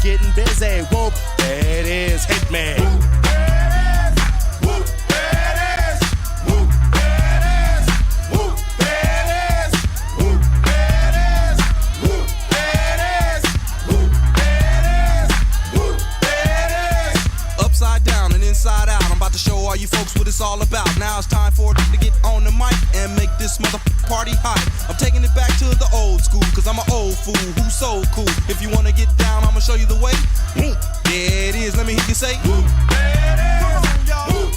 getting busy. Whoop, there it is, hit me. Inside out, I'm about to show all you folks what it's all about. Now it's time for it to get on the mic and make this party hot. I'm taking it back to the old school, cause I'm an old fool who's so cool. If you wanna get down, I'ma show you the way. There it is, let me hear you say. Come on, y'all.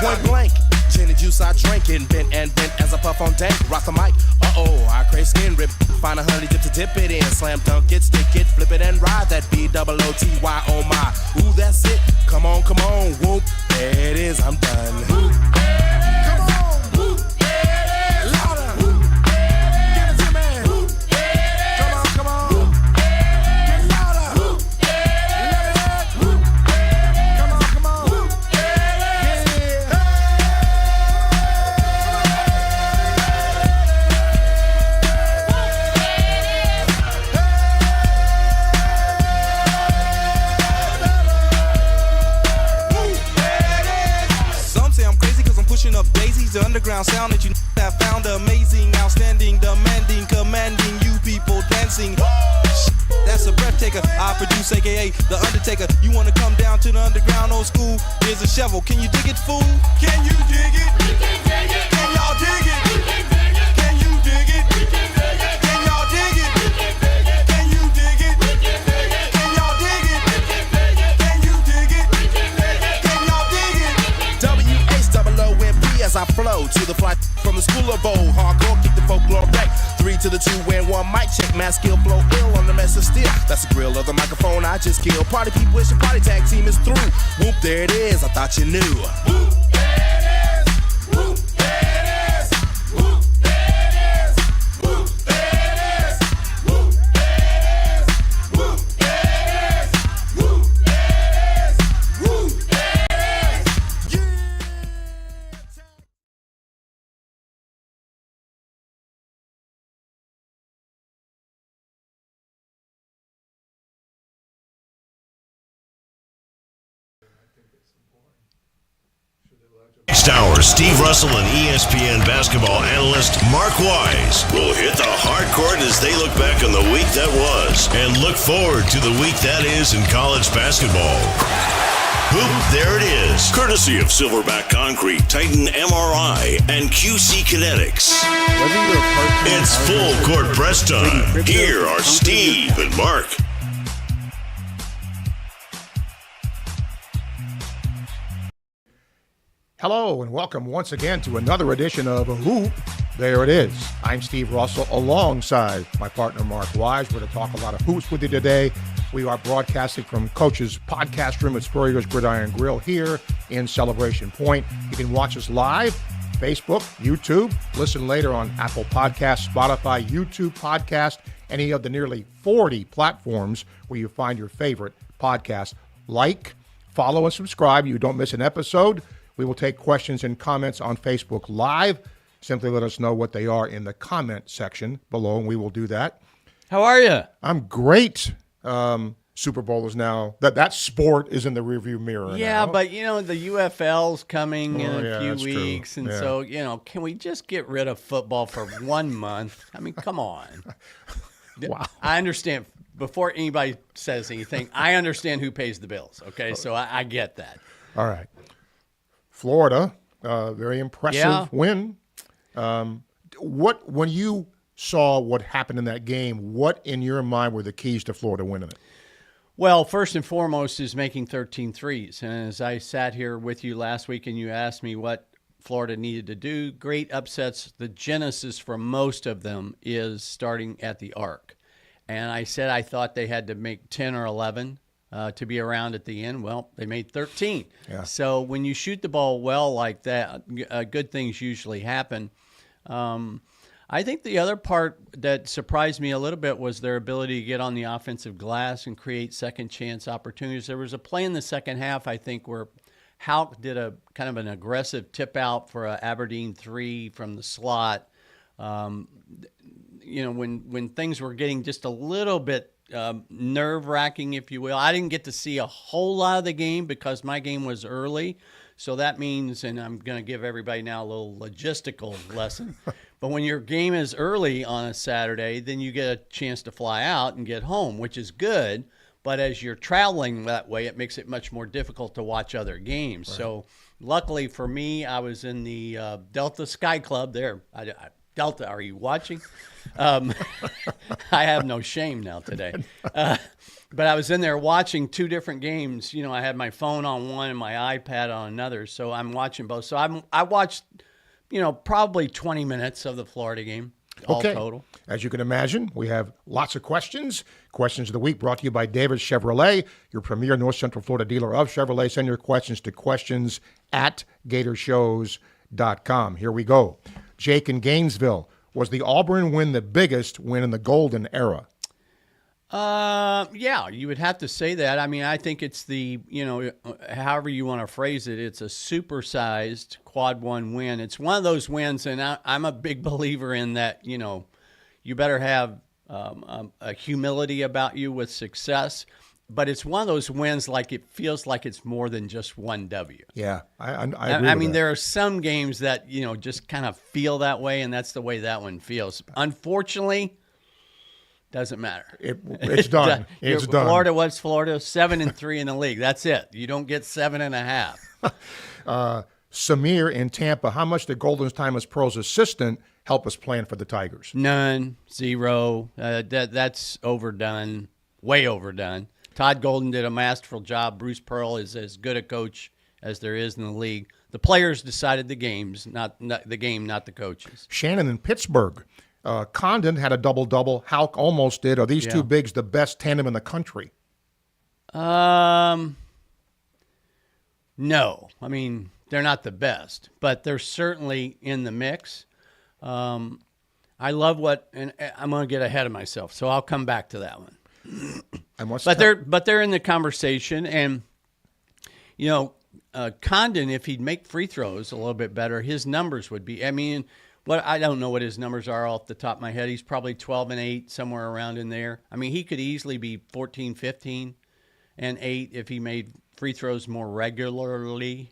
Point blank, gin and juice I drink and bent as I puff on dank. Rock the mic, I crave skin rip. Find a honey dip to dip it in. Slam dunk it, stick it, flip it and ride that B-double-O-T-Y, oh my. Ooh, that's it, come on, whoop, there it is, I'm done. The underground sound that you have found amazing, outstanding, demanding, commanding you people dancing. That's a breath taker. I produce, aka the Undertaker. You wanna come down to the underground old school? Here's a shovel. Can you dig it, fool? Can you dig it? We can dig it. Can y'all dig it? We can dig it. Can you dig it? We can dig it. Can y'all dig it? We can dig it. Can you dig it? We can dig it. Can y'all dig it? We can dig it. Can you dig it? We can dig it. Can y'all dig it? W-H-O-O-M-P as I flow to the fly from the school of old. Hardcore, keep the folklore back. 3 to the 2 and 1 mic check. Mass skill, flow ill on the mess of steel. That's the grill of the microphone I just killed. Party people, it's your party tag team is through. Whoop, there it is, I thought you knew. Whoop, there it is. Whoop, there it is. Whoop, there it is. Whoop, there it is. Whoop, there it is. Whoop, there it is. Whoop, there it is. Whoop, there it is. Yeah. Next hour, Steve Russell and ESPN basketball analyst Mark Wise will hit the hard court as they look back on the week that was and look forward to the week that is in college basketball. Hoop, there it is. Courtesy of Silverback Concrete, Titan MRI, and QC Kinetics. It's full court press time. Here are Steve and Mark. Hello and welcome once again to another edition of Hoop. There it is. I'm Steve Russell alongside my partner Mark Wise. We're going to talk a lot of hoops with you today. We are broadcasting from Coach's podcast room at Spurrier's Gridiron Grille here in Celebration Point. You can watch us live, Facebook, YouTube. Listen later on Apple Podcasts, Spotify, YouTube Podcast, any of the nearly 40 platforms where you find your favorite podcast. Like, follow, and subscribe. You don't miss an episode. We will take questions and comments on Facebook Live. Simply let us know what they are in the comment section below, and we will do that. How are you? I'm great. Super Bowl is now, that sport is in the rearview mirror Yeah, now. but, the UFL's coming in a few weeks. True. And so, can we just get rid of football for 1 month? I mean, come on. Wow. I understand. Before anybody says anything, I understand who pays the bills, okay? So I get that. All right. Florida, very impressive win. When you saw what happened in that game, what in your mind were the keys to Florida winning it? Well, first and foremost is making 13 threes. And as I sat here with you last week and you asked me what Florida needed to do, great upsets, the genesis for most of them is starting at the arc. And I said I thought they had to make 10 or 11 to be around at the end. Well, they made 13. Yeah. So when you shoot the ball well like that, good things usually happen. I think the other part that surprised me a little bit was their ability to get on the offensive glass and create second chance opportunities. There was a play in the second half, I think, where Houck did a kind of an aggressive tip out for an Aberdeen 3 from the slot. When things were getting just a little bit nerve-wracking, if you will. I didn't get to see a whole lot of the game because my game was early. So that means, and I'm going to give everybody now a little logistical lesson, but when your game is early on a Saturday, then you get a chance to fly out and get home, which is good. But as you're traveling that way, it makes it much more difficult to watch other games. Right. So luckily for me, I was in the Delta Sky Club there. Delta, are you watching? I have no shame now today. But I was in there watching two different games. You know, I had my phone on one and my iPad on another, so I'm watching both. So I watched, probably 20 minutes of the Florida game, all total. As you can imagine, we have lots of questions. Questions of the week brought to you by Davis Chevrolet, your premier North Central Florida dealer of Chevrolet. Send your questions to questions@gatorshows.com. Here we go. Jake in Gainesville, was the Auburn win the biggest win in the Golden era? Yeah, you would have to say that. I mean, I think it's the, however you want to phrase it, it's a supersized quad one win. It's one of those wins, and I'm a big believer in that, you better have a humility about you with success. But it's one of those wins like it feels like it's more than just one W. Yeah, I agree I mean, with that. there are some games that, just kind of feel that way, and that's the way that one feels. Unfortunately, doesn't matter. It's done. It's done. Florida was Florida, 7-3 in the league. That's it. You don't get 7.5. Samir in Tampa, how much did Golden's time as Pearl's assistant help us plan for the Tigers? None, zero. That's overdone, way overdone. Todd Golden did a masterful job. Bruce Pearl is as good a coach as there is in the league. The players decided the games, not the game, not the coaches. Shannon in Pittsburgh. Condon had a double-double. Houck almost did. Are these two bigs the best tandem in the country? No. I mean, they're not the best, but they're certainly in the mix. I love and I'm going to get ahead of myself, so I'll come back to that one. But they're in the conversation, and Condon, if he'd make free throws a little bit better, his numbers would be. I mean, I don't know what his numbers are off the top of my head. He's probably 12-8, somewhere around in there. I mean, he could easily be 14, 15, and 8 if he made free throws more regularly.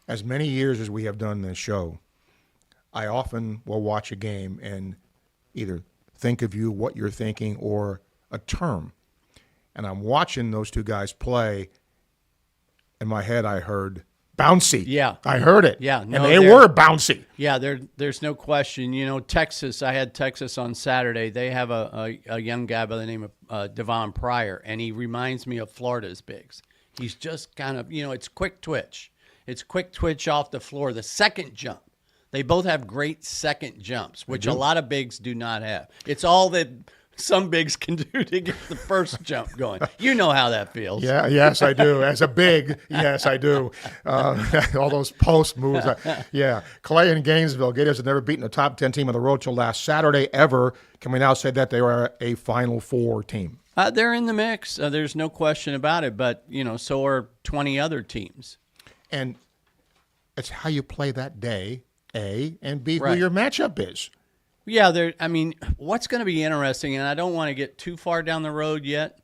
As many years as we have done this show, I often will watch a game and either think of you, what you're thinking, or a term. And I'm watching those two guys play. In my head, I heard bouncy. Yeah. I heard it. Yeah. No, and they were bouncy. Yeah, there's no question. Texas, I had Texas on Saturday. They have a young guy by the name of Devon Pryor, and he reminds me of Florida's bigs. He's just kind of, it's quick twitch. It's quick twitch off the floor. The second jump. They both have great second jumps, which a lot of bigs do not have. It's all that some bigs can do to get the first jump going. You know how that feels. Yeah, yes, I do. As a big, yes, I do. All those post moves. Yeah. Clay in Gainesville. Gators have never beaten a top 10 team on the road till last Saturday ever. Can we now say that they are a Final Four team? They're in the mix. There's no question about it. But, so are 20 other teams. And it's how you play that day, A, and B, right. Who your matchup is. Yeah, what's going to be interesting, and I don't want to get too far down the road yet,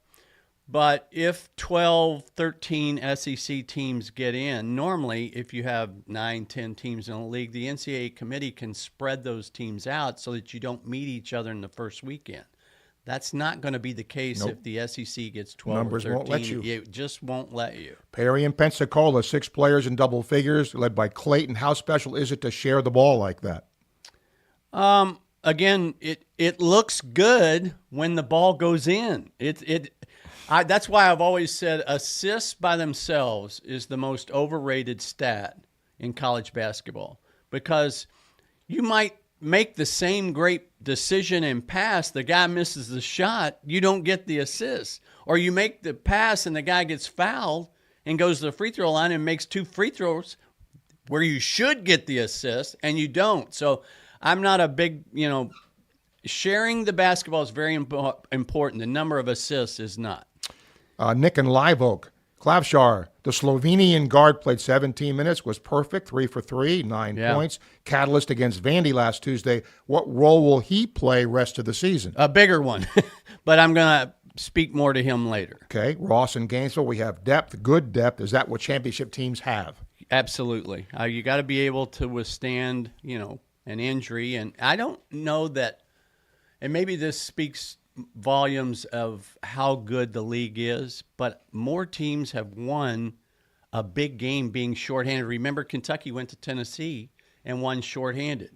but if 12, 13 SEC teams get in, normally if you have 9, 10 teams in a league, the NCAA committee can spread those teams out so that you don't meet each other in the first weekend. That's not going to be the case if the SEC gets 12 Numbers or 13. won't let you. It just won't let you. Perry in Pensacola, 6 players in double figures, led by Clayton. How special is it to share the ball like that? Again, it looks good when the ball goes in. That's why I've always said assists by themselves is the most overrated stat in college basketball, because you might make the same great decision and pass, the guy misses the shot, you don't get the assist. Or you make the pass and the guy gets fouled and goes to the free throw line and makes 2 free throws where you should get the assist and you don't. So I'm not a big, sharing the basketball is very important. The number of assists is not. Nick and Live Oak. Klavšar, the Slovenian guard, played 17 minutes, was perfect, 3 for 3, 9 points. Catalyst against Vandy last Tuesday. What role will he play rest of the season? A bigger one, but I'm going to speak more to him later. Okay, Ross and Gainesville, we have depth, good depth. Is that what championship teams have? Absolutely. You got to be able to withstand, an injury. And I don't know that, and maybe this speaks volumes of how good the league is, but more teams have won a big game being shorthanded. Remember, Kentucky went to Tennessee and won shorthanded.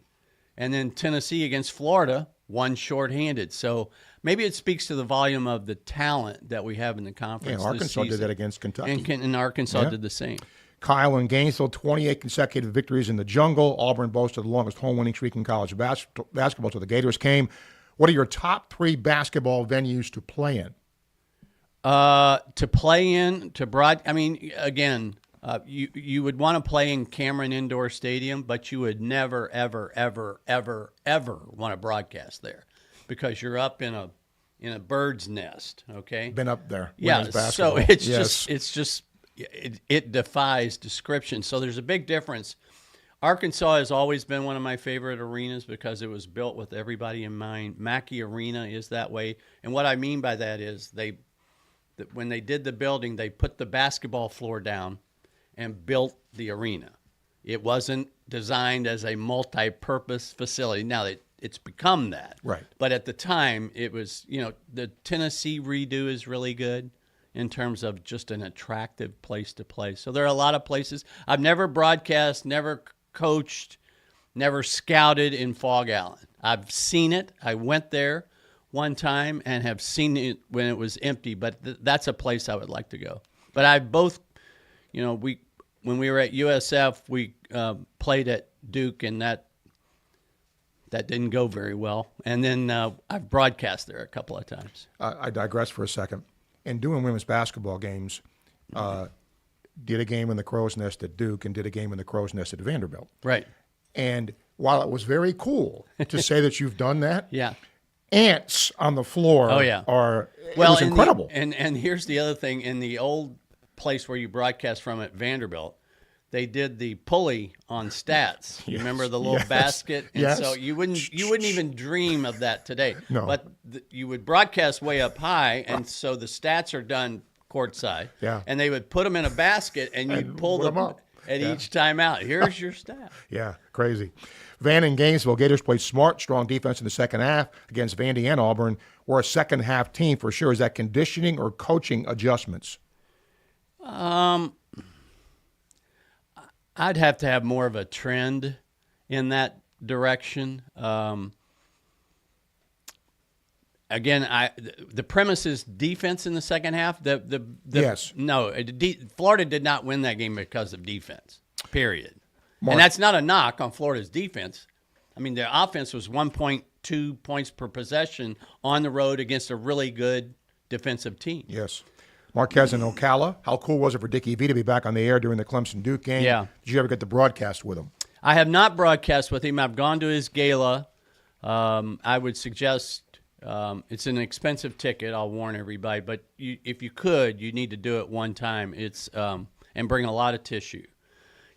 And then Tennessee against Florida won shorthanded. So maybe it speaks to the volume of the talent that we have in the conference. Yeah, Arkansas did that against Kentucky. And Arkansas did the same. Kyle and Gainesville, 28 consecutive victories in the jungle. Auburn boasted the longest home winning streak in college basketball till the Gators came. What are your top 3 basketball venues to play in? You would want to play in Cameron Indoor Stadium, but you would never, ever, ever, ever, ever want to broadcast there because you're up in a bird's nest. Okay, been up there. Yeah, basketball. so it defies description. So there's a big difference. Arkansas has always been one of my favorite arenas because it was built with everybody in mind. Mackey Arena is that way. And what I mean by that is when they did the building, they put the basketball floor down and built the arena. It wasn't designed as a multi-purpose facility. Now it's become that. Right. But at the time, it was, the Tennessee redo is really good in terms of just an attractive place to play. So there are a lot of places. I've never broadcast, never coached, never scouted in Fog Allen. I've seen it. I went there one time and have seen it when it was empty, but that's a place I would like to go. But I both, when we were at USF, we played at Duke, and that didn't go very well. And then I've broadcast there a couple of times. I digress for a second. In doing women's basketball games, did a game in the Crow's Nest at Duke and did a game in the Crow's Nest at Vanderbilt. Right. And while it was very cool to say that you've done that, yeah, ants on the floor it was incredible. And here's the other thing. In the old place where you broadcast from at Vanderbilt, they did the pulley on stats. You remember the little basket? And so you wouldn't even dream of that today. No. But you would broadcast way up high, and so the stats are done courtside. Yeah. And they would put them in a basket, and you'd pull them up at each time out. Here's your stat. Yeah, crazy. Van and Gainesville, Gators played smart, strong defense in the second half against Vandy and Auburn. We're a second-half team for sure. Is that conditioning or coaching adjustments? I'd have to have more of a trend in that direction. Again, the premise is defense in the second half. Yes. No, Florida did not win that game because of defense, period. And that's not a knock on Florida's defense. I mean, their offense was 1.2 points per possession on the road against a really good defensive team. Yes. Marquez and Ocala, how cool was it for Dickie V to be back on the air during the Clemson-Duke game? Yeah. Did you ever get to broadcast with him? I have not broadcast with him. I've gone to his gala. I would suggest it's an expensive ticket, I'll warn everybody, but if you could, you need to do it one time. It's and bring a lot of tissue.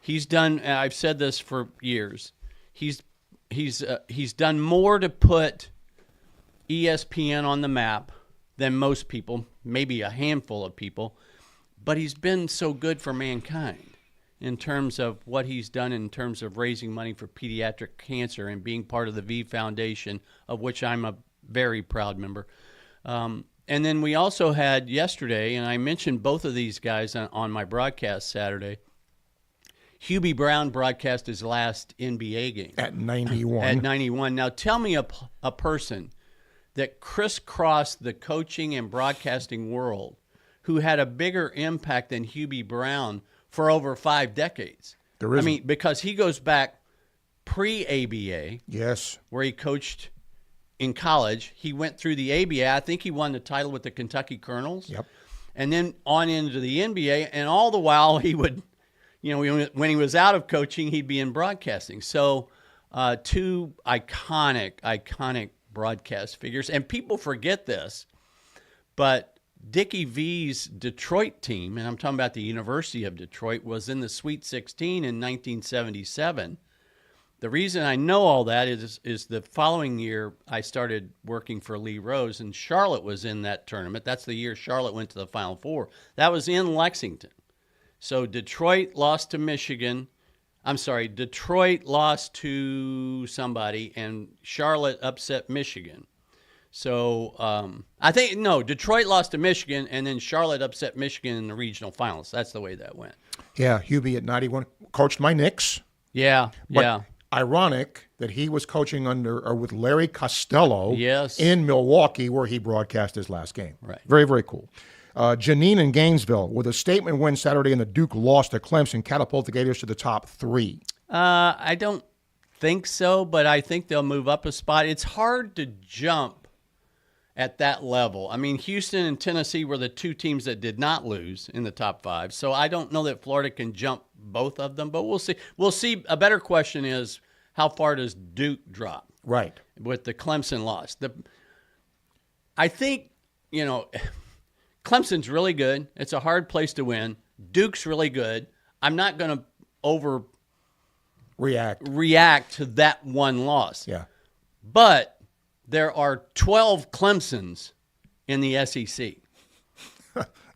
He's done, I've said this for years, he's done more to put ESPN on the map than most people, maybe a handful of people, but he's been so good for mankind in terms of what he's done in terms of raising money for pediatric cancer and being part of the V Foundation, of which I'm a very proud member. And then we also had yesterday, and I mentioned both of these guys on my broadcast Saturday, Hubie Brown broadcast his last NBA game. At 91. At 91. Now tell me a person that crisscrossed the coaching and broadcasting world who had a bigger impact than Hubie Brown for over 5 decades. There isn't. I mean, because he goes back pre-ABA. Yes. Where he coached in college. He went through the ABA. I think he won the title with the Kentucky Colonels. Yep. And then on into the NBA. And all the while he would, when he was out of coaching, he'd be in broadcasting. So two iconic broadcast figures. And people forget this, but Dickie V's Detroit team, and I'm talking about the University of Detroit, was in the Sweet 16 in 1977. The reason I know all that is the following year I started working for Lee Rose, and Charlotte was in that tournament. That's the year Charlotte went to the Final Four. That was in Lexington. So Detroit lost to Michigan. I'm sorry, Detroit lost to somebody, and Charlotte upset Michigan. So Detroit lost to Michigan, and then Charlotte upset Michigan in the regional finals. That's the way that went. Yeah, Hubie at 91 coached my Knicks. Yeah, But ironic that he was coaching with Larry Costello in Milwaukee, where he broadcast his last game. Right. Very, very cool. Janine in Gainesville, with a statement win Saturday and the Duke loss to Clemson, catapult the Gators to the top 3. I don't think so, but I think they'll move up a spot. It's hard to jump at that level. I mean, Houston and Tennessee were the two teams that did not lose in the top 5. So I don't know that Florida can jump both of them, but we'll see. We'll see. A better question is, how far does Duke drop? Right. With the Clemson loss. I think, Clemson's really good. It's a hard place to win. Duke's really good. I'm not going to react to that one loss. Yeah. But there are 12 Clemsons in the SEC.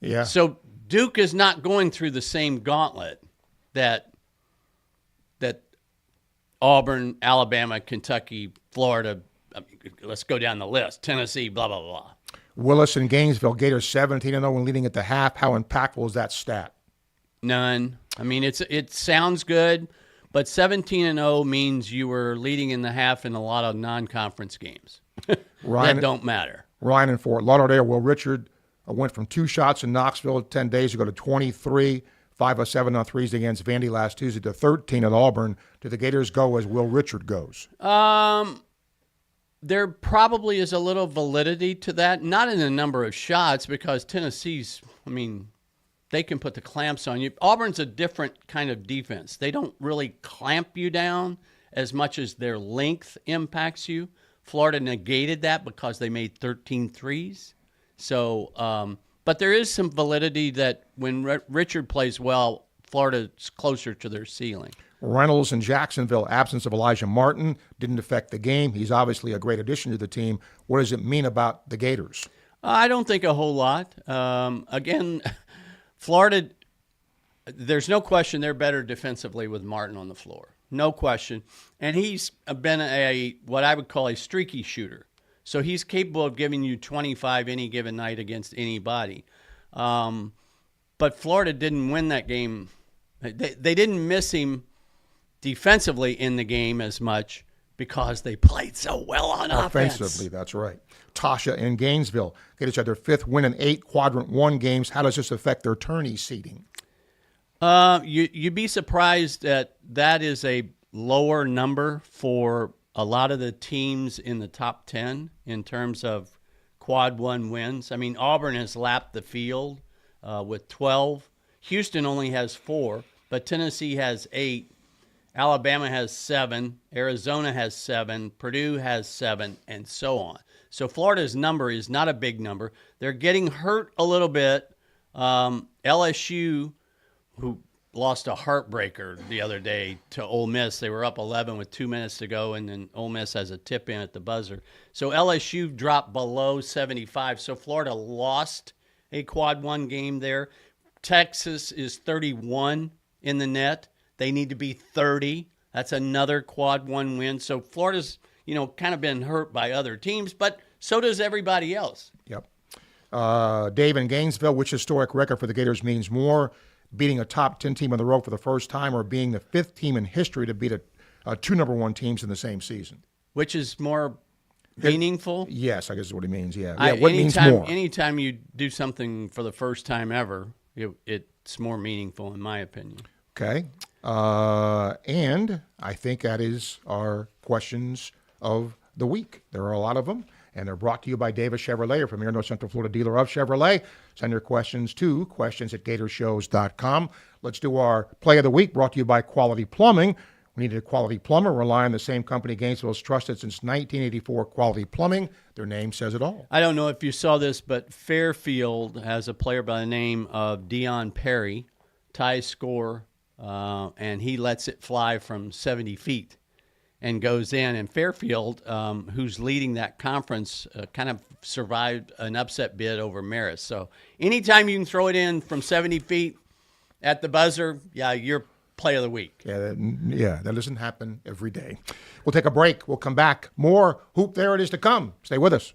Yeah. So Duke is not going through the same gauntlet that Auburn, Alabama, Kentucky, Florida, let's go down the list, Tennessee, blah, blah, blah. Willis in Gainesville, Gators 17-0 and leading at the half. How impactful is that stat? None. I mean, it sounds good, but 17-0 means you were leading in the half in a lot of non-conference games. That don't matter. Ryan in Fort Lauderdale, Will Richard went from 2 shots in Knoxville 10 days ago to 23, 5 of 7 on threes against Vandy last Tuesday to 13 at Auburn. Do the Gators go as Will Richard goes? There probably is a little validity to that, not in the number of shots, because Tennessee's, they can put the clamps on you. Auburn's a different kind of defense. They don't really clamp you down as much as their length impacts you. Florida negated that because they made 13 threes. So, but there is some validity that when Richard plays well, Florida's closer to their ceiling. Reynolds in Jacksonville, absence of Elijah Martin didn't affect the game. He's obviously a great addition to the team. What does it mean about the Gators? I don't think a whole lot. Again, Florida, there's no question they're better defensively with Martin on the floor. No question. And he's been what I would call a streaky shooter. So he's capable of giving you 25 any given night against anybody. But Florida didn't win that game. They didn't miss him defensively in the game as much because they played so well on offense. Offensively, that's right. Tasha in Gainesville. Gators had their 5th win in 8 Quadrant 1 games. How does this affect their tourney seeding? You'd be surprised that is a lower number for a lot of the teams in the top 10 in terms of Quad 1 wins. I mean, Auburn has lapped the field with 12. Houston only has 4, but Tennessee has 8. Alabama has 7. Arizona has 7. Purdue has 7, and so on. So Florida's number is not a big number. They're getting hurt a little bit. LSU, who lost a heartbreaker the other day to Ole Miss. They were up 11 with 2 minutes to go, and then Ole Miss has a tip in at the buzzer. So LSU dropped below 75. So Florida lost a Quad 1 game there. Texas is 31 in the net. They need to be 30. That's another Quad 1 win. So Florida's, kind of been hurt by other teams, but so does everybody else. Yep. Dave in Gainesville, which historic record for the Gators means more, beating a top 10 team on the road for the first time or being the 5th team in history to beat 2 number 1 teams in the same season? Which is more meaningful? Yes, I guess is what he means, yeah. What means more? Anytime you do something for the first time ever, it's more meaningful, in my opinion. Okay. And I think that is our questions of the week. There are a lot of them, and they're brought to you by Davis Chevrolet, your premier North Central Florida dealer of Chevrolet. Send your questions to questions@gatorshows.com. Let's do our play of the week, brought to you by Quality Plumbing. We needed a quality plumber. Rely on the same company Gainesville's trusted since 1984, Quality Plumbing. Their name says it all. I don't know if you saw this, but Fairfield has a player by the name of Dion Perry, tie score, and he lets it fly from 70 feet and goes in. And Fairfield, who's leading that conference, kind of survived an upset bid over Marist. So anytime you can throw it in from 70 feet at the buzzer, yeah, you're play of the week. Yeah, that doesn't happen every day. We'll take a break. We'll come back. More Hoop There It Is to come. Stay with us.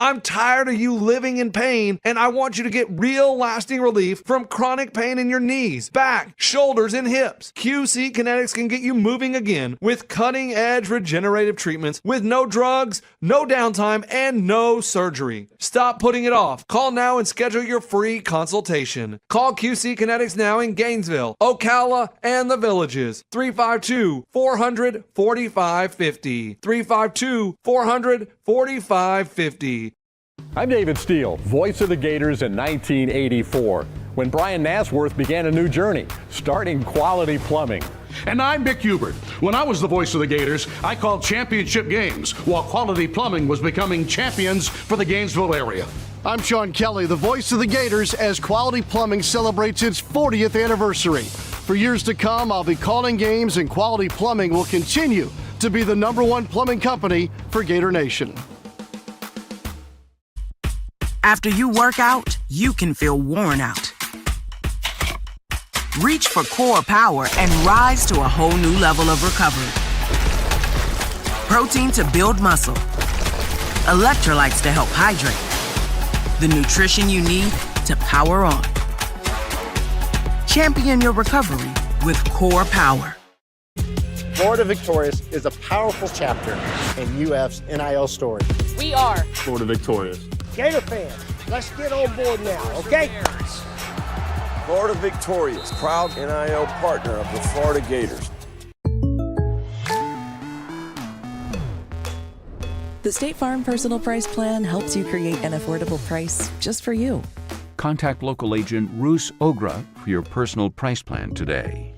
I'm tired of you living in pain, and I want you to get real lasting relief from chronic pain in your knees, back, shoulders, and hips. QC Kinetics can get you moving again with cutting-edge regenerative treatments with no drugs, no downtime, and no surgery. Stop putting it off. Call now and schedule your free consultation. Call QC Kinetics now in Gainesville, Ocala, and the Villages. 352-400-4550. 352-400-4550. I'm David Steele, voice of the Gators in 1984, when Brian Nasworth began a new journey, starting Quality Plumbing. And I'm Mick Hubert. When I was the voice of the Gators, I called championship games, while Quality Plumbing was becoming champions for the Gainesville area. I'm Sean Kelly, the voice of the Gators, as Quality Plumbing celebrates its 40th anniversary. For years to come, I'll be calling games, and Quality Plumbing will continue to be the #1 plumbing company for Gator Nation. After you work out, you can feel worn out. Reach for core power and rise to a whole new level of recovery. Protein to build muscle. Electrolytes to help hydrate. The nutrition you need to power on. Champion your recovery with Core Power. Florida Victorious is a powerful chapter in UF's NIL story. We are Florida Victorious. Gator fans, let's get on board now, okay? Florida Victorious, proud NIL partner of the Florida Gators. The State Farm Personal Price Plan helps you create an affordable price just for you. Contact local agent Roos Ogra for your personal price plan today.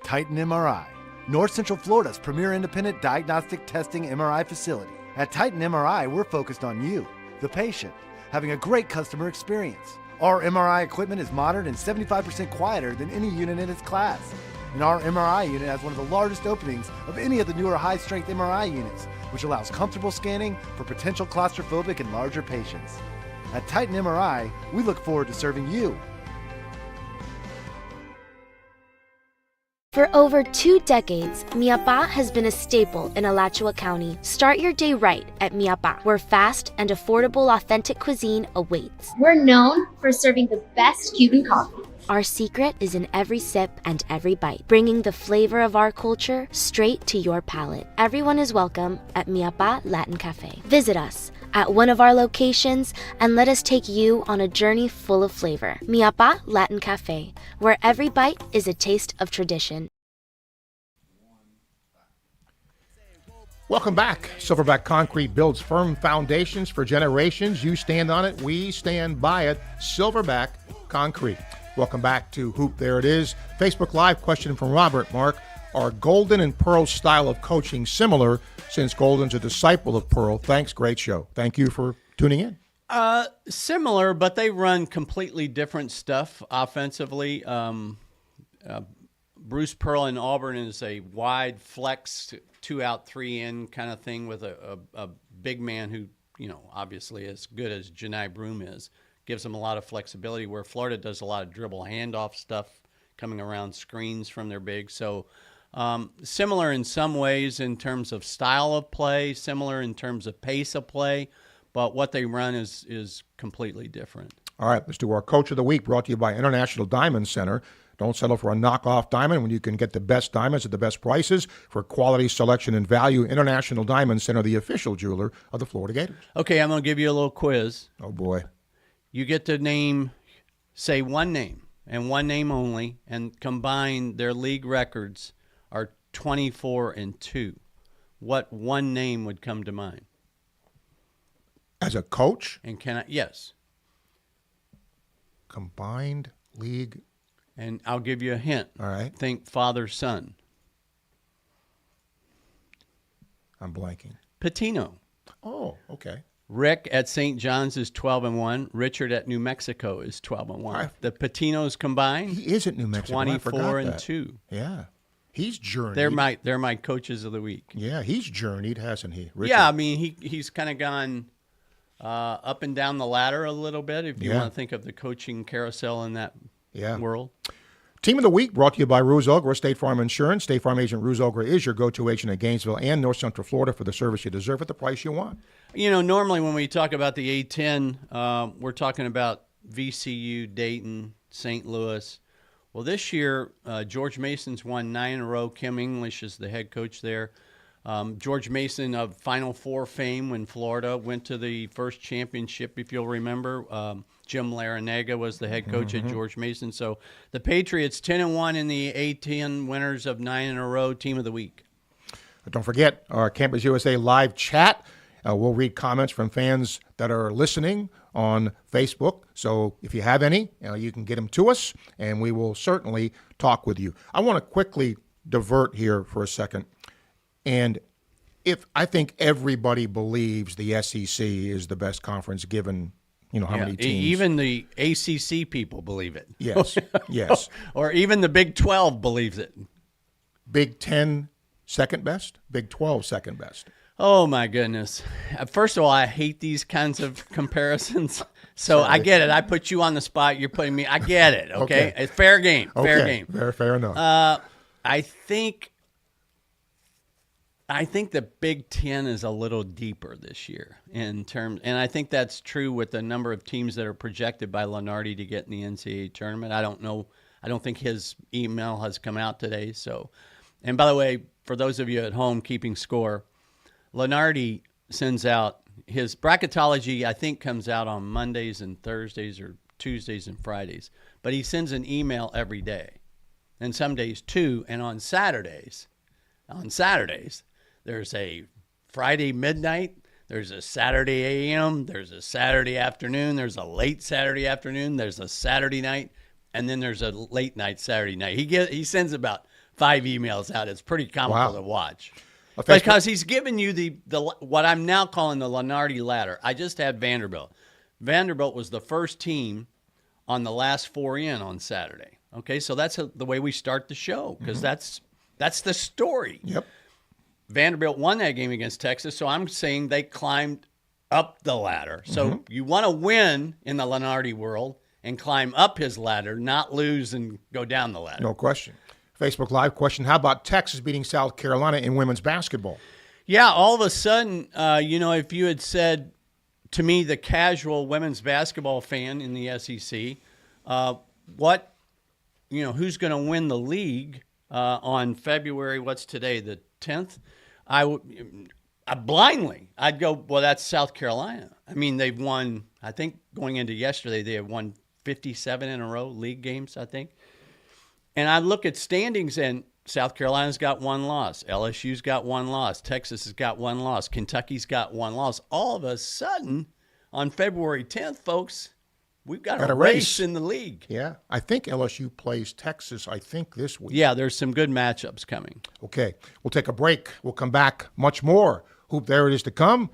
Titan MRI, North Central Florida's premier independent diagnostic testing MRI facility. At Titan MRI, we're focused on you, the patient, having a great customer experience. Our MRI equipment is modern and 75% quieter than any unit in its class. And our MRI unit has one of the largest openings of any of the newer high-strength MRI units, which allows comfortable scanning for potential claustrophobic and larger patients. At Titan MRI, we look forward to serving you. For over 2 decades, Miapa has been a staple in Alachua County. Start your day right at Miapa, where fast and affordable authentic cuisine awaits. We're known for serving the best Cuban coffee. Our secret is in every sip and every bite, bringing the flavor of our culture straight to your palate. Everyone is welcome at Miapa Latin Cafe. Visit us at one of our locations and let us take you on a journey full of flavor. Miapa Latin Cafe, where every bite is a taste of tradition. Welcome back. Silverback Concrete builds firm foundations for generations. You stand on it, we stand by it. Silverback Concrete. Welcome back to Hoop There It Is. Facebook Live question from Robert. Mark, are Golden and Pearl's style of coaching similar, since Golden's a disciple of Pearl? Thanks, great show. Thank you for tuning in. Similar, but they run completely different stuff offensively. Bruce Pearl in Auburn is a wide flex, 2 out, 3 in kind of thing with a big man who, obviously as good as Janai Broom is. Gives them a lot of flexibility, where Florida does a lot of dribble handoff stuff coming around screens from their big. So similar in some ways in terms of style of play, similar in terms of pace of play, but what they run is completely different. All right, let's do our Coach of the Week, brought to you by International Diamond Center. Don't settle for a knockoff diamond when you can get the best diamonds at the best prices. For quality, selection, and value, International Diamond Center, the official jeweler of the Florida Gators. Okay, I'm going to give you a little quiz. Oh, boy. You get to say one name and one name only, and combined their league records are 24-2. What one name would come to mind? As a coach? And can I? Yes. Combined league. And I'll give you a hint. All right. Think father-son. I'm blanking. Patino. Oh, okay. Rick at St. John's is 12-1. Richard at New Mexico is 12-1. The Patinos combined. He is at New Mexico. 24-2. Yeah, he's journeyed. They're my coaches of the week. Yeah, he's journeyed, hasn't he? Richard? Yeah, I mean he's kind of gone up and down the ladder a little bit. If you want to think of the coaching carousel in that world. Team of the Week brought to you by Ruse Ogra State Farm Insurance. State Farm agent Ruse Ogra is your go-to agent in Gainesville and North Central Florida for the service you deserve at the price you want. You know, normally when we talk about the A-10, we're talking about VCU, Dayton, St. Louis. Well, this year, George Mason's won 9 in a row. Kim English is the head coach there. George Mason of Final Four fame when Florida went to the first championship, if you'll remember. Jim Larinaga was the head coach at George Mason. So the Patriots 10-1 in the A-10, winners of 9 in a row, team of the week. But don't forget our Campus USA live chat. We'll read comments from fans that are listening on Facebook. So if you have any, you can get them to us, and we will certainly talk with you. I want to quickly divert here for a second. And I think everybody believes the SEC is the best conference given, how many teams. Even the ACC people believe it. Yes, yes. Or even the Big 12 believes it. Big 10 second best? Big 12 second best. Oh, my goodness. First of all, I hate these kinds of comparisons. So I get it. I put you on the spot. You're putting me. I get it. Okay. It's fair game. Fair game. Fair enough. I think the Big Ten is a little deeper this year in terms, and I think that's true with the number of teams that are projected by Lunardi to get in the NCAA tournament. I don't know. I don't think his email has come out today. So, and by the way, for those of you at home keeping score, Lunardi sends out his bracketology, I think, comes out on Mondays and Thursdays or Tuesdays and Fridays. But he sends an email every day, and some days two. And on Saturdays, there's a Friday midnight, there's a Saturday a.m., there's a Saturday afternoon, there's a late Saturday afternoon, there's a Saturday night, and then there's a late night Saturday night. He sends about 5 emails out. It's pretty comical to watch. Because he's given you the what I'm now calling the Lunardi ladder. I just had Vanderbilt. Vanderbilt was the first team on the last 4 in on Saturday. Okay, so that's the way we start the show, because that's the story. Yep. Vanderbilt won that game against Texas, so I'm saying they climbed up the ladder. So you want to win in the Lunardi world and climb up his ladder, not lose and go down the ladder. No question. Facebook Live question, how about Texas beating South Carolina in women's basketball? Yeah, all of a sudden, if you had said to me, the casual women's basketball fan in the SEC, who's going to win the league on February, what's today, the 10th? I'd go, well, that's South Carolina. I mean, they've won, I think going into yesterday, they have won 57 in a row league games, I think. And I look at standings, and South Carolina's got 1 loss. LSU's got 1 loss. Texas has got 1 loss. Kentucky's got 1 loss. All of a sudden, on February 10th, folks, we've got a race in the league. Yeah. I think LSU plays Texas, this week. Yeah, there's some good matchups coming. Okay. We'll take a break. We'll come back. Much more. Hoop There It Is to come.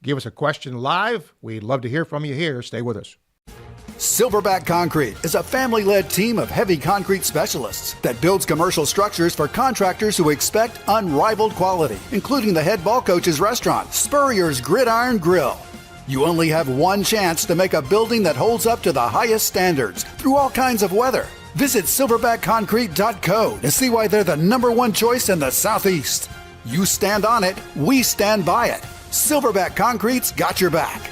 Give us a question live. We'd love to hear from you here. Stay with us. Silverback Concrete is a family-led team of heavy concrete specialists that builds commercial structures for contractors who expect unrivaled quality, including the head ball coach's restaurant, Spurrier's Gridiron Grille. You only have one chance to make a building that holds up to the highest standards through all kinds of weather. Visit silverbackconcrete.co to see why they're the #1 choice in the Southeast. You stand on it, we stand by it. Silverback Concrete's got your back.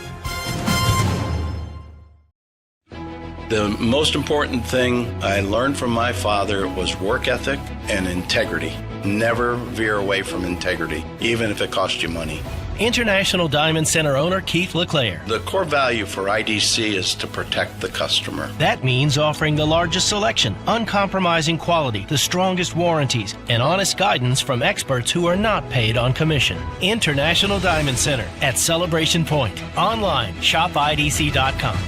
The most important thing I learned from my father was work ethic and integrity. Never veer away from integrity, even if it costs you money. International Diamond Center owner Keith LeClaire. The core value for IDC is to protect the customer. That means offering the largest selection, uncompromising quality, the strongest warranties, and honest guidance from experts who are not paid on commission. International Diamond Center at Celebration Point. Online, shopidc.com.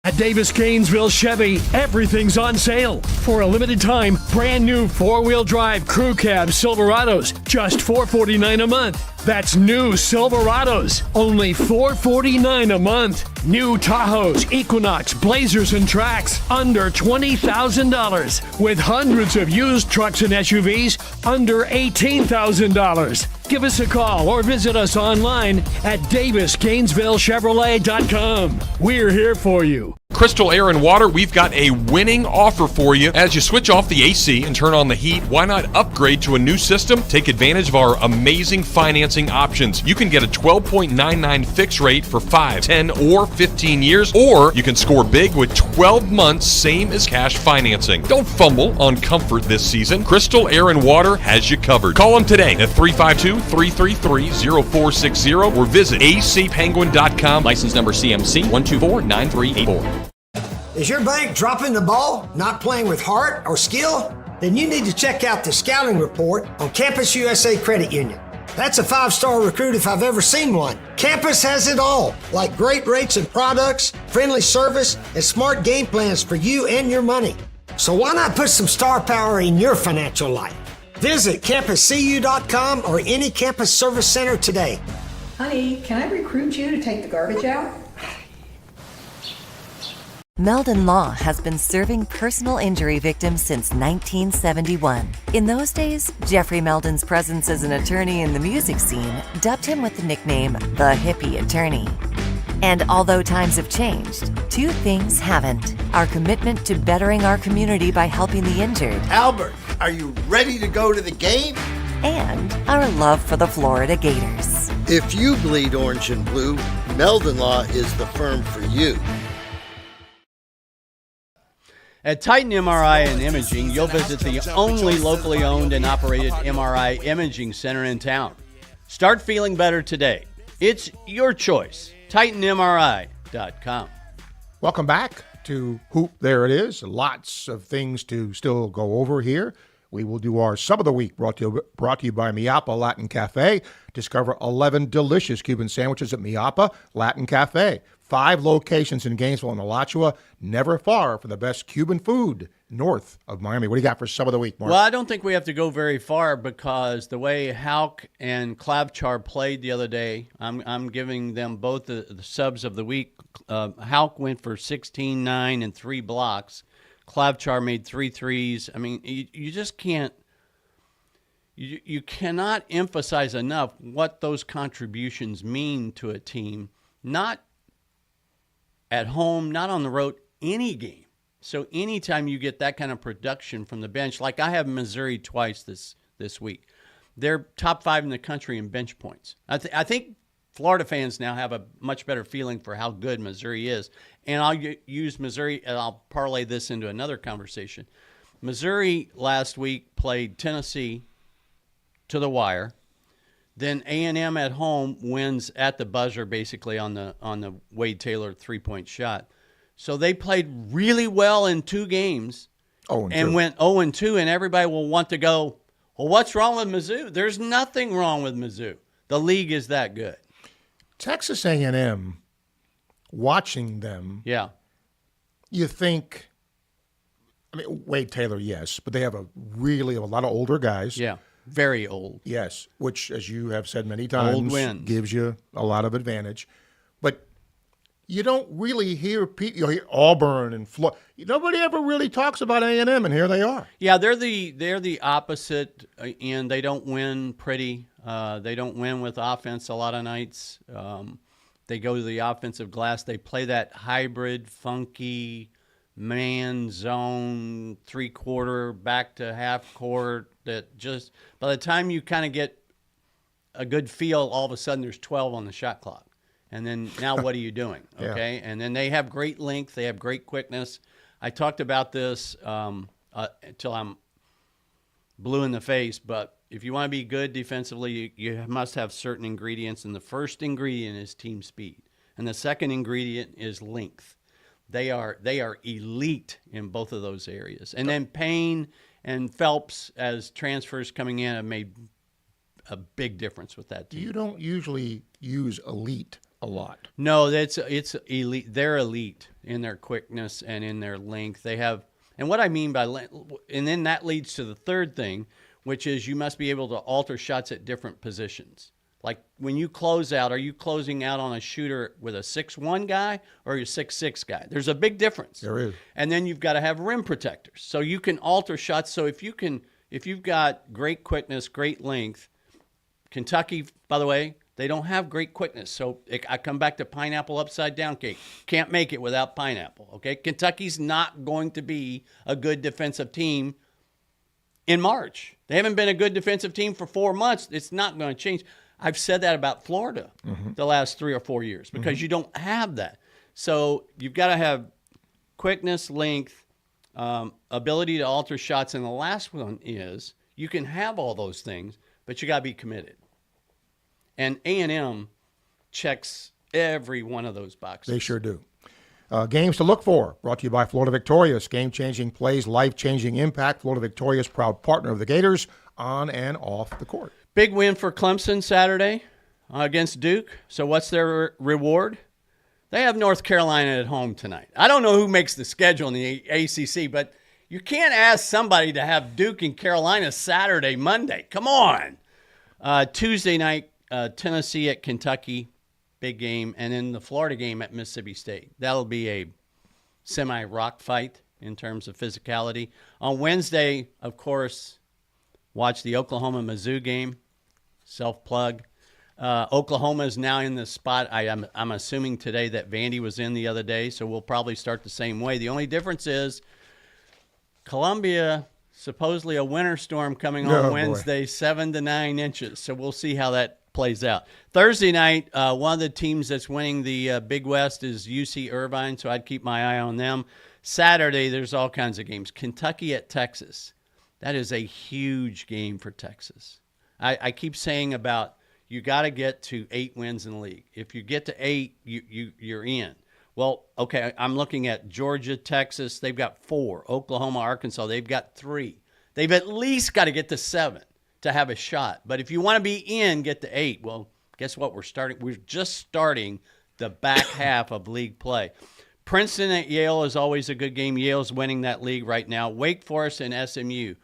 At Davis Gainesville Chevy, everything's on sale. For a limited time, brand new 4-wheel drive crew cab Silverados, just $449 a month. That's new Silverados, only $449 a month. New Tahoes, Equinox, Blazers, and Trax, under $20,000. With hundreds of used trucks and SUVs, under $18,000. Give us a call or visit us online at DavisGainesvilleChevrolet.com. We're here for you. Crystal Air and Water, we've got a winning offer for you. As you switch off the AC and turn on the heat, why not upgrade to a new system? Take advantage of our amazing financing options. You can get a 12.99 fixed rate for 5, 10, or 15 years, or you can score big with 12 months, same as cash financing. Don't fumble on comfort this season. Crystal Air and Water has you covered. Call them today at 352-333-0460 or visit acpenguin.com. License number CMC 1249384. Is your bank dropping the ball, not playing with heart or skill? Then you need to check out the scouting report on Campus USA Credit Union. That's a 5-star recruit if I've ever seen one. Campus has it all, like great rates and products, friendly service, and smart game plans for you and your money. So why not put some star power in your financial life? Visit campuscu.com or any campus service center today. Honey, can I recruit you to take the garbage out? Meldon Law has been serving personal injury victims since 1971. In those days, Jeffrey Meldon's presence as an attorney in the music scene dubbed him with the nickname the Hippie Attorney. And although times have changed, two things haven't. Our commitment to bettering our community by helping the injured. Albert, are you ready to go to the game? And our love for the Florida Gators. If you bleed orange and blue, Meldon Law is the firm for you. At Titan MRI and Imaging, you'll visit the only locally owned and operated MRI imaging center in town. Start feeling better today. It's your choice. TitanMRI.com. Welcome back to Hoop. There it is. Lots of things to still go over here. We will do our Sub of the Week, brought to you by Miapa Latin Cafe. Discover 11 delicious Cuban sandwiches at Miapa Latin Cafe. 5 locations in Gainesville and Alachua, never far from the best Cuban food north of Miami. What do you got for Sub of the Week, Mark? Well, I don't think we have to go very far because the way Hauk and Klavchar played the other day, I'm giving them both the subs of the week. Hauk went for 16-9 and 3 blocks. Klavchar made 3 threes. I mean, you just can't. You cannot emphasize enough what those contributions mean to a team. Not at home, not on the road, any game. So anytime you get that kind of production from the bench, like I have Missouri twice this week, they're top 5 in the country in bench points. I think Florida fans now have a much better feeling for how good Missouri is. And I'll use Missouri, and I'll parlay this into another conversation. Missouri last week played Tennessee to the wire. Then A&M at home wins at the buzzer, basically on the Wade Taylor 3-point shot. So they played really well in 2 games and went 0-2, and everybody will want to go, well, what's wrong with Mizzou? There's nothing wrong with Mizzou. The league is that good. Texas A&M, watching them, you think, I mean, Wade Taylor, yes, but they have a lot of older guys. Yeah. Very old. Yes, which, as you have said many times, gives you a lot of advantage. But you don't really hear people. You hear Auburn and Florida. Nobody ever really talks about A&M, and here they are. Yeah, they're the opposite, and they don't win pretty. They don't win with offense a lot of nights. They go to the offensive glass. They play that hybrid, funky man zone, 3-quarter back to half court. That just by the time you kind of get a good feel, all of a sudden there's 12 on the shot clock. And then now what are you doing? Okay. Yeah. And then they have great length. They have great quickness. I talked about this until I'm blue in the face, but if you want to be good defensively, you must have certain ingredients, and the first ingredient is team speed, and the second ingredient is length. They are elite in both of those areas. And then Payne and Phelps as transfers coming in have made a big difference with that team. You don't usually use elite a lot. No, it's elite. They're elite in their quickness and in their length. They have, and what I mean by length, and then that leads to the third thing, which is you must be able to alter shots at different positions. Like when you close out, are you closing out on a shooter with a 6'1" guy or a 6'6" guy? There's a big difference. There is. And then you've got to have rim protectors. So you can alter shots. So if you've got great quickness, great length, Kentucky, by the way, they don't have great quickness. So I come back to pineapple upside down cake. Can't make it without pineapple, okay? Kentucky's not going to be a good defensive team in March. They haven't been a good defensive team for 4 months. It's not going to change. I've said that about Florida the last 3 or 4 years because you don't have that. So you've got to have quickness, length, ability to alter shots. And the last one is you can have all those things, but you got to be committed. And A&M checks every one of those boxes. They sure do. Games to look for, brought to you by Florida Victorious. Game-changing plays, life-changing impact. Florida Victorious, proud partner of the Gators, on and off the court. Big win for Clemson Saturday against Duke. So what's their reward? They have North Carolina at home tonight. I don't know who makes the schedule in the ACC, but you can't ask somebody to have Duke and Carolina Saturday, Monday. Come on. Tuesday night, Tennessee at Kentucky, big game, and then the Florida game at Mississippi State. That'll be a semi-rock fight in terms of physicality. On Wednesday, of course, watch the Oklahoma-Mizzou game. Self-plug. Oklahoma is now in the spot. I'm assuming today that Vandy was in the other day, so we'll probably start the same way. The only difference is Columbia, supposedly a winter storm coming on Wednesday, 7 to 9 inches. So we'll see how that plays out. Thursday night, one of the teams that's winning the Big West is UC Irvine, so I'd keep my eye on them. Saturday, there's all kinds of games. Kentucky at Texas. That is a huge game for Texas. I keep saying about you got to get to 8 wins in the league. If you get to 8, you're in. Well, okay, I'm looking at Georgia, Texas. They've got 4. Oklahoma, Arkansas, they've got 3. They've at least got to get to 7 to have a shot. But if you want to be in, get to 8. Well, guess what? We're just starting the back half of league play. Princeton at Yale is always a good game. Yale's winning that league right now. Wake Forest and SMU.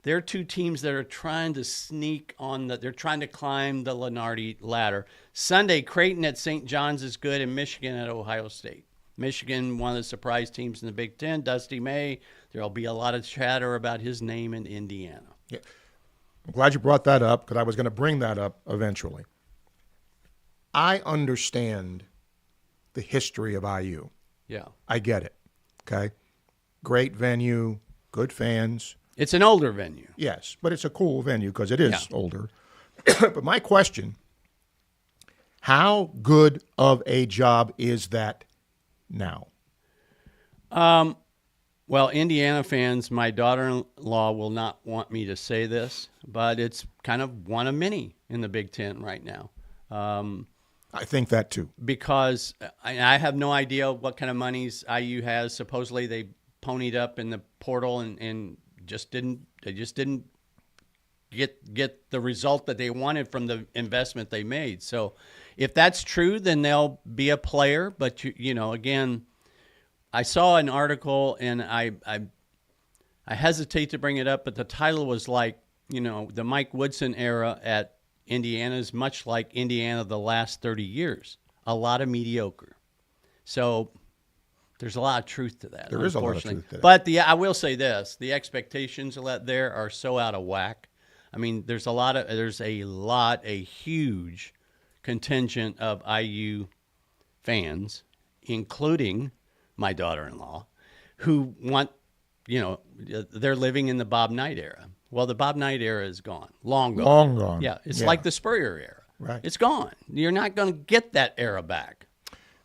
They're two teams that are trying to they're trying to climb the Lunardi ladder. Sunday, Creighton at St. John's is good, and Michigan at Ohio State. Michigan, one of the surprise teams in the Big Ten. Dusty May, there'll be a lot of chatter about his name in Indiana. Yeah. I'm glad you brought that up because I was going to bring that up eventually. I understand the history of IU. Yeah. I get it, okay? Great venue, good fans. It's an older venue. Yes, but it's a cool venue because it is older. But my question, how good of a job is that now? Well, Indiana fans, my daughter-in-law will not want me to say this, but it's kind of one of many in the Big Ten right now. I think that too. Because I have no idea what kind of monies IU has. Supposedly they ponied up in the portal and just didn't get the result that they wanted from the investment they made. So if that's true, then they'll be a player. But, again, I saw an article, and I hesitate to bring it up, but the title was like, the Mike Woodson era at Indiana is much like Indiana the last 30 years. A lot of mediocre. So there's a lot of truth to that. There is a lot of truth to that. But I will say this: the expectations there are so out of whack. I mean, there's a huge contingent of IU fans, including my daughter-in-law, who want, they're living in the Bob Knight era. Well, the Bob Knight era is gone, long gone. Long gone. Yeah, it's like the Spurrier era. Right. It's gone. You're not going to get that era back.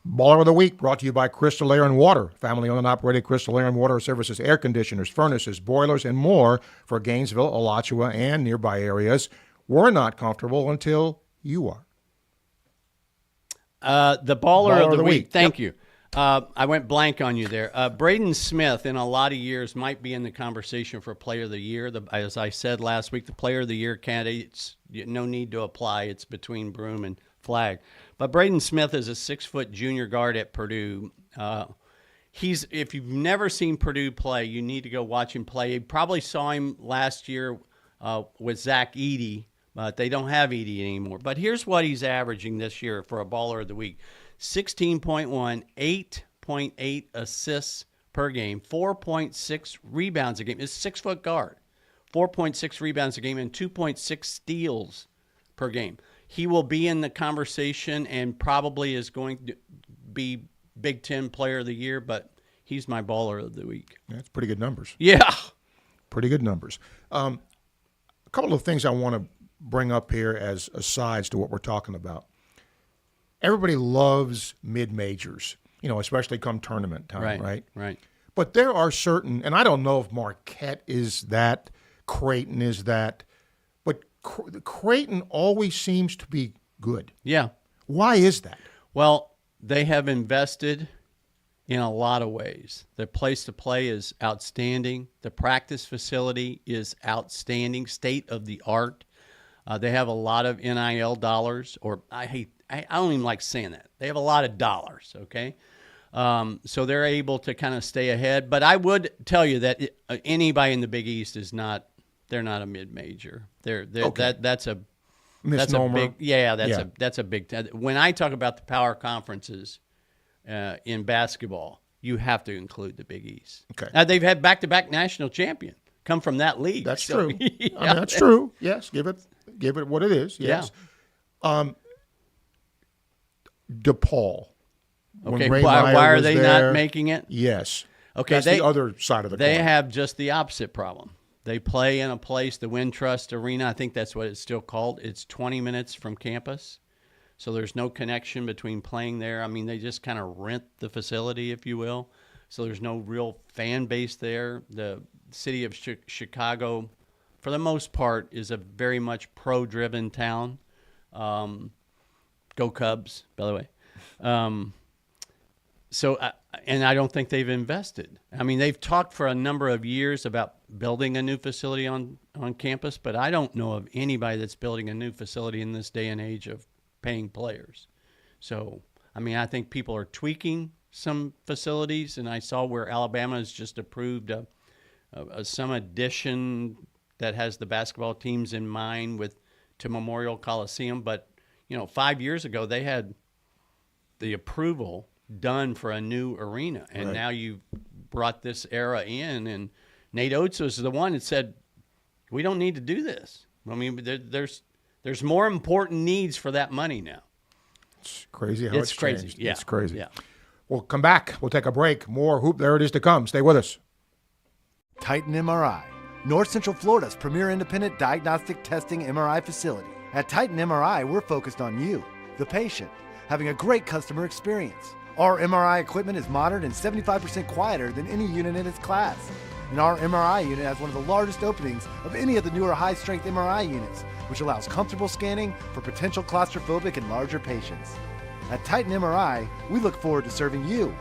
Baller of the Week brought to you by Crystal Air and Water. Family-owned and operated Crystal Air and Water services air conditioners, furnaces, boilers, and more for Gainesville, Alachua, and nearby areas. We're not comfortable until you are. The baller of the week. Thank Yep. you. I went blank on you there. Braden Smith, in a lot of years, might be in the conversation for Player of the Year. As I said last week, the Player of the Year candidates, no need to apply. It's between Broom and Flag. But Braden Smith is a 6-foot junior guard at Purdue. If you've never seen Purdue play, you need to go watch him play. You probably saw him last year with Zach Edey, but they don't have Edey anymore. But here's what he's averaging this year for a baller of the week. 16.1, 8.8 assists per game, 4.6 rebounds a game. It's a 6-foot guard. 4.6 rebounds a game and 2.6 steals per game. He will be in the conversation and probably is going to be Big Ten Player of the Year, but he's my baller of the week. That's pretty good numbers. Yeah. Pretty good numbers. A couple of things I want to bring up here as asides to what we're talking about. Everybody loves mid-majors, especially come tournament time, right? Right. But there are certain, and I don't know if Marquette is that, Creighton is that, but Creighton always seems to be good. Yeah. Why is that? Well, they have invested in a lot of ways. The place to play is outstanding. The practice facility is outstanding, state of the art. They have a lot of NIL dollars, or I don't even like saying that. They have a lot of dollars, okay? So they're able to kind of stay ahead. But I would tell you that anybody in the Big East is not. They're not a mid-major. They're okay. That's a Misnomer. big that's a big. When I talk about the power conferences in basketball, you have to include the Big East. Okay. Now they've had back-to-back national champion come from that league. That's so, true. Yeah. That's true. Yes, give it what it is. Yes. Yeah. DePaul. Okay, why are they not making it? Yes. Okay, that's the other side of the coin. They have just the opposite problem. They play in a place, the Wintrust Arena, I think that's what it's still called. It's 20 minutes from campus, so there's no connection between playing there. I mean, they just kind of rent the facility, if you will, so there's no real fan base there. The city of Chicago, for the most part, is a very much pro-driven town. Go Cubs, by the way. And I don't think they've invested. I mean, they've talked for a number of years about building a new facility on campus, but I don't know of anybody that's building a new facility in this day and age of paying players. So, I mean, I think people are tweaking some facilities, and I saw where Alabama has just approved some addition that has the basketball teams in mind to Memorial Coliseum. But, 5 years ago, they had the approval done for a new arena, and now you've brought this era in, and Nate Oates was the one that said, we don't need to do this. I mean, there's more important needs for that money now. It's crazy how it's crazy. changed. Yeah. It's crazy. Yeah. We'll come back. We'll take a break. More Hoop There It Is to come. Stay with us. Titan MRI, North Central Florida's premier independent diagnostic testing MRI facility. At Titan MRI, we're focused on you, the patient, having a great customer experience. Our MRI equipment is modern and 75% quieter than any unit in its class. And our MRI unit has one of the largest openings of any of the newer high-strength MRI units, which allows comfortable scanning for potential claustrophobic and larger patients. At Titan MRI, we look forward to serving you.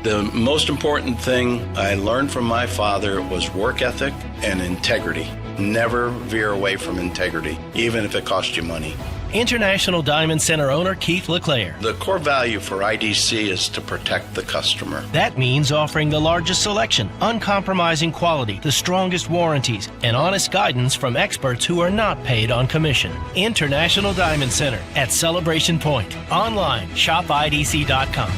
The most important thing I learned from my father was work ethic and integrity. Never veer away from integrity, even if it costs you money. International Diamond Center owner Keith LeClaire. The core value for IDC is to protect the customer. That means offering the largest selection, uncompromising quality, the strongest warranties, and honest guidance from experts who are not paid on commission. International Diamond Center at Celebration Point. Online, shopidc.com.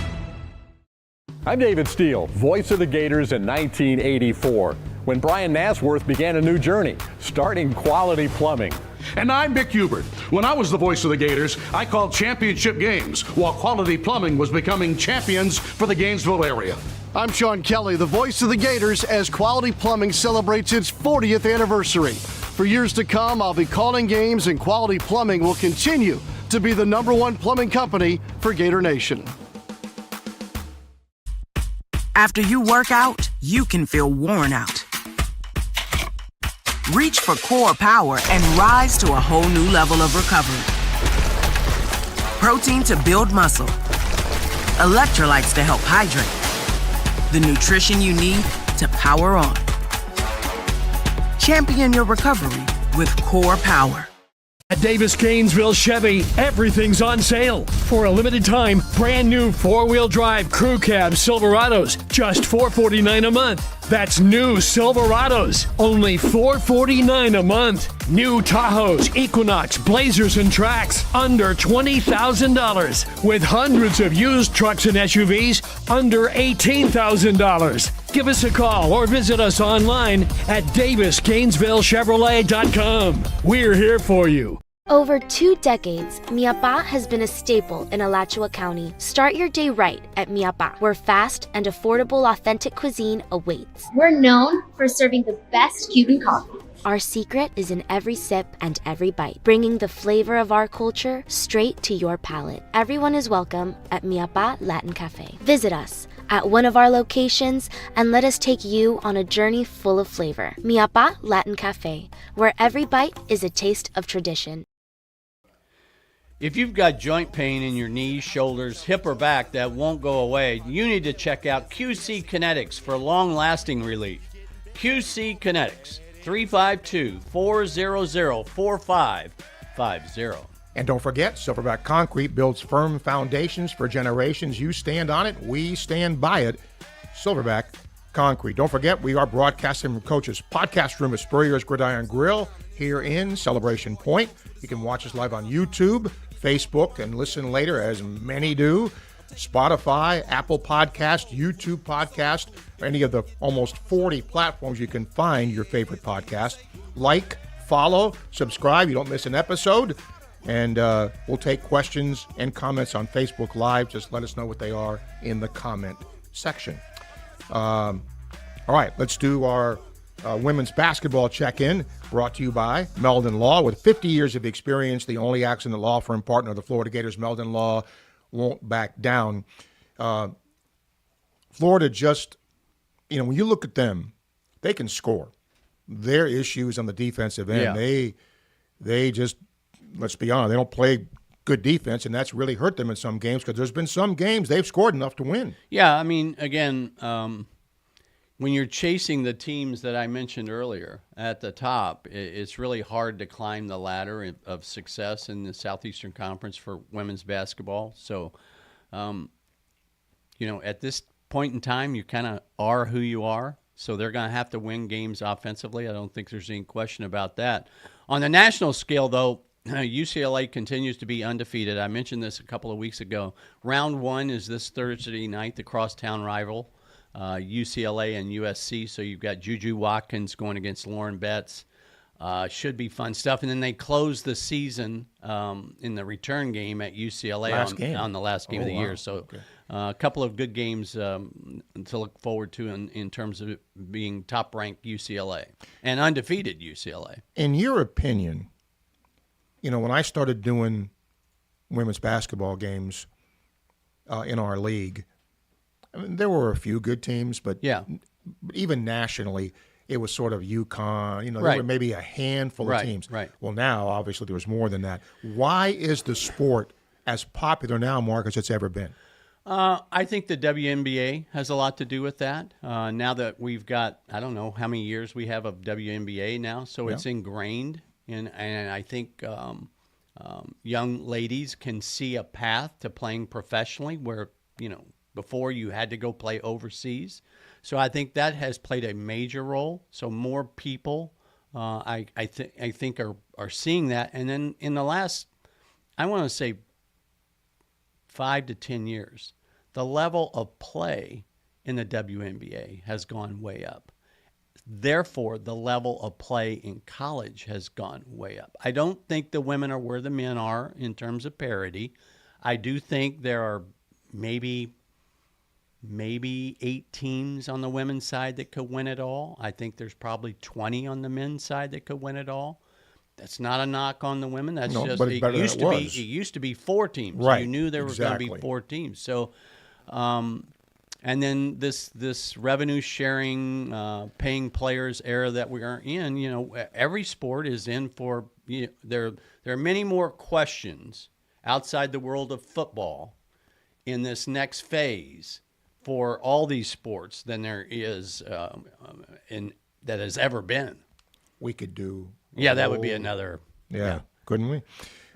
I'm David Steele, voice of the Gators in 1984, when Brian Nasworth began a new journey, starting Quality Plumbing. And I'm Mick Hubert. When I was the voice of the Gators, I called championship games, while Quality Plumbing was becoming champions for the Gainesville area. I'm Sean Kelly, the voice of the Gators, as Quality Plumbing celebrates its 40th anniversary. For years to come, I'll be calling games, and Quality Plumbing will continue to be the #1 plumbing company for Gator Nation. After you work out, you can feel worn out. Reach for Core Power and rise to a whole new level of recovery. Protein to build muscle. Electrolytes to help hydrate. The nutrition you need to power on. Champion your recovery with Core Power. At Davis Gainesville Chevy, everything's on sale. For a limited time, brand new 4-wheel drive crew cab Silverados, just $449 a month. That's new Silverados, only $449 a month. New Tahoes, Equinox, Blazers, and Trax, under $20,000. With hundreds of used trucks and SUVs, under $18,000. Give us a call or visit us online at DavisGainesvilleChevrolet.com. We're here for you. Over 2 decades, Mia Pa has been a staple in Alachua County. Start your day right at Mia Pa, where fast and affordable authentic cuisine awaits. We're known for serving the best Cuban coffee. Our secret is in every sip and every bite, bringing the flavor of our culture straight to your palate. Everyone is welcome at Mia Pa Latin Cafe. Visit us at one of our locations and let us take you on a journey full of flavor. Mia Pa Latin Cafe, where every bite is a taste of tradition. If you've got joint pain in your knees, shoulders, hip, or back that won't go away, you need to check out QC Kinetics for long-lasting relief. QC Kinetics, 352-400-4550. And don't forget, Silverback Concrete builds firm foundations for generations. You stand on it, we stand by it. Silverback Concrete. Don't forget, we are broadcasting from Coach's podcast room at Spurrier's Gridiron Grille here in Celebration Point. You can watch us live on YouTube, Facebook, and listen later, as many do. Spotify, Apple Podcast, YouTube Podcast, or any of the almost 40 platforms you can find your favorite podcast. Like, follow, subscribe. You don't miss an episode. And we'll take questions and comments on Facebook Live. Just let us know what they are in the comment section. All right, let's do our women's basketball check-in, brought to you by Meldon Law. With 50 years of experience, the only accident law firm partner of the Florida Gators, Meldon Law won't back down. Florida just, when you look at them, they can score. Their issues on the defensive end, they just, let's be honest, they don't play good defense, and that's really hurt them in some games, because there's been some games they've scored enough to win. Yeah, I mean, again, when you're chasing the teams that I mentioned earlier at the top, it's really hard to climb the ladder of success in the Southeastern Conference for women's basketball. So, at this point in time, you kind of are who you are. So they're going to have to win games offensively. I don't think there's any question about that. On the national scale, though, UCLA continues to be undefeated. I mentioned this a couple of weeks ago. Round 1 is this Thursday night, the crosstown rival. UCLA and USC, so you've got Juju Watkins going against Lauren Betts. Should be fun stuff. And then they close the season in the return game at UCLA on the last game of the year. So a couple of good games to look forward to in terms of it being top-ranked UCLA and undefeated UCLA. In your opinion, when I started doing women's basketball games in our league, I mean, there were a few good teams, but even nationally, it was sort of UConn. There were maybe a handful of teams. Right. Well, now, obviously, there was more than that. Why is the sport as popular now, Mark, as it's ever been? I think the WNBA has a lot to do with that. Now that we've got, I don't know how many years we have of WNBA now, so it's ingrained. And I think young ladies can see a path to playing professionally where, before you had to go play overseas. So I think that has played a major role. So more people, I think are seeing that. And then in the last, I want to say 5 to 10 years, the level of play in the WNBA has gone way up. Therefore, the level of play in college has gone way up. I don't think the women are where the men are in terms of parity. I do think there are maybe maybe 8 teams on the women's side that could win it all. I think there's probably 20 on the men's side that could win it all. That's not a knock on the women. That's No, just but it's better than it was. It used to be 4 teams. Right, You knew there were going to be exactly. 4 teams. So, and then this revenue sharing, paying players era that we are in. You know, every sport is in for. There are many more questions outside the world of football in this next phase for all these sports than there is that has ever been. We could do. Yeah, that would be another. Yeah, couldn't we?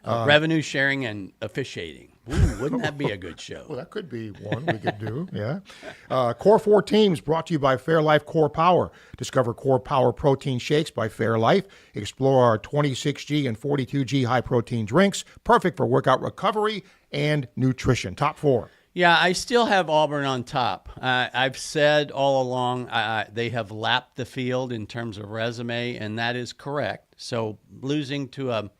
Revenue sharing and officiating. Ooh, wouldn't that be a good show? Well, that could be one we could do, yeah. Core 4 Teams brought to you by Fairlife Core Power. Discover Core Power protein shakes by Fairlife. Explore our 26G and 42G high-protein drinks, perfect for workout recovery and nutrition. Top 4. Yeah, I still have Auburn on top. I've said all along they have lapped the field in terms of resume, and that is correct. So losing to a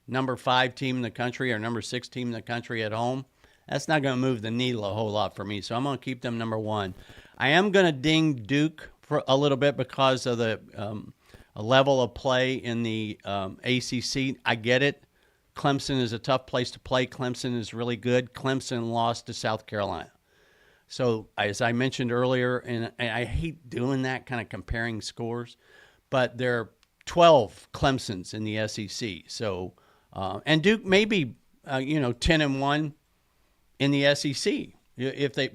number 5 team in the country or number 6 team in the country at home, that's not going to move the needle a whole lot for me. So I'm going to keep them number 1. I am going to ding Duke for a little bit because of the level of play in the ACC. I get it. Clemson is a tough place to play. Clemson is really good. Clemson lost to South Carolina. So as I mentioned earlier, and I hate doing that, kind of comparing scores, but there are 12 Clemsons in the SEC. So, and Duke may be, 10-1 in the SEC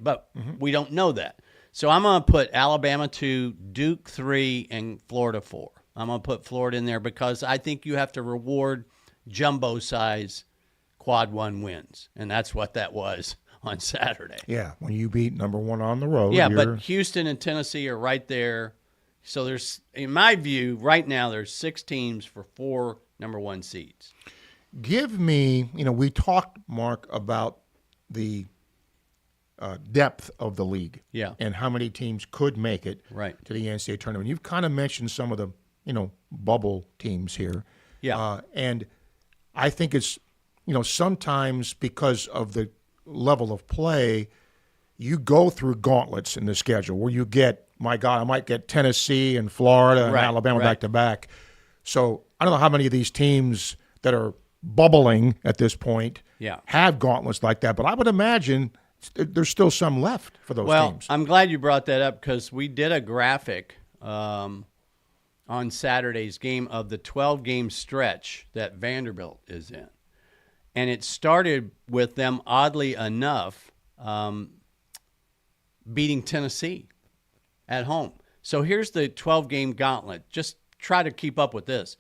but we don't know that. So I'm going to put Alabama 2, Duke 3, and Florida 4. I'm going to put Florida in there because I think you have to reward jumbo size quad 1 wins, and that's what that was on Saturday. Yeah, when you beat number 1 on the road. Yeah, but Houston and Tennessee are right there. So there's, in my view, right now there's 6 teams for 4 number 1 seeds. Give me, we talked, Mark, about the depth of the league. Yeah. And how many teams could make it to the NCAA tournament. You've kind of mentioned some of the, bubble teams here. Yeah. And I think it's, sometimes because of the level of play, you go through gauntlets in the schedule where you get, my God, I might get Tennessee and Florida and Alabama back to back. So I don't know how many of these teams that are bubbling at this point have gauntlets like that, but I would imagine there's still some left for those teams. I'm glad you brought that up because we did a graphic on Saturday's game of the 12-game stretch that Vanderbilt is in. And it started with them, oddly enough, beating Tennessee at home. So here's the 12-game gauntlet. Just try to keep up with this.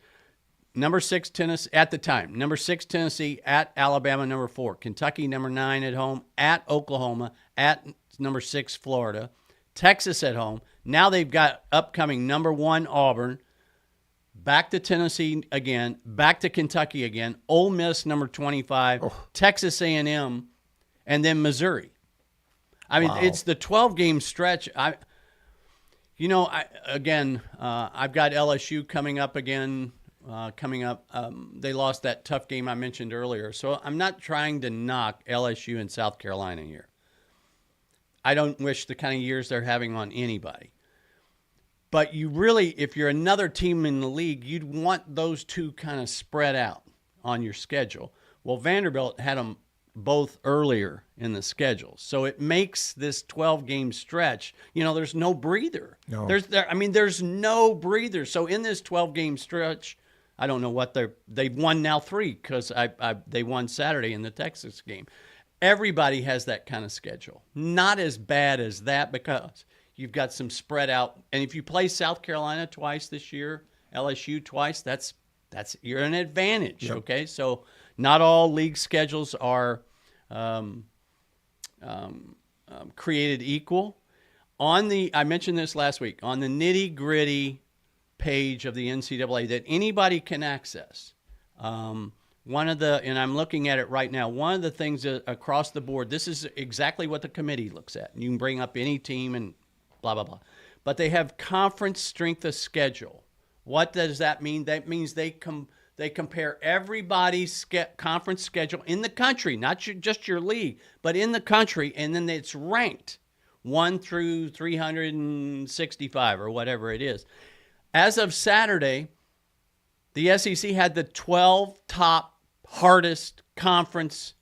Number 6 Tennessee at the time. Number 6 Tennessee at Alabama. Number 4 Kentucky. Number 9 at home at Oklahoma. At number 6 Florida. Texas at home. Now they've got upcoming number 1 Auburn. Back to Tennessee again. Back to Kentucky again. Ole Miss number 25. Texas A&M, and then Missouri. I mean, it's the 12-game stretch. I've got LSU coming up again. They lost that tough game I mentioned earlier. So I'm not trying to knock LSU and South Carolina here. I don't wish the kind of years they're having on anybody. But you really, if you're another team in the league, you'd want those two kind of spread out on your schedule. Well, Vanderbilt had them both earlier in the schedule. So it makes this 12-game stretch, there's no breather. No. There's no breather. So in this 12-game stretch, I don't know what they've won now 3 because they won Saturday in the Texas game. Everybody has that kind of schedule. Not as bad as that because you've got some spread out. And if you play South Carolina twice this year, LSU twice, that's you're an advantage. Yep. Okay, so not all league schedules are created equal. I mentioned this last week, on the nitty-gritty page of the NCAA that anybody can access. And I'm looking at it right now, one of the things across the board, this is exactly what the committee looks at. You can bring up any team and blah, blah, blah. But they have conference strength of schedule. What does that mean? That means they compare everybody's conference schedule in the country, not just your league, but in the country, and then it's ranked 1 through 365 or whatever it is. As of Saturday, the SEC had the 12 top hardest conference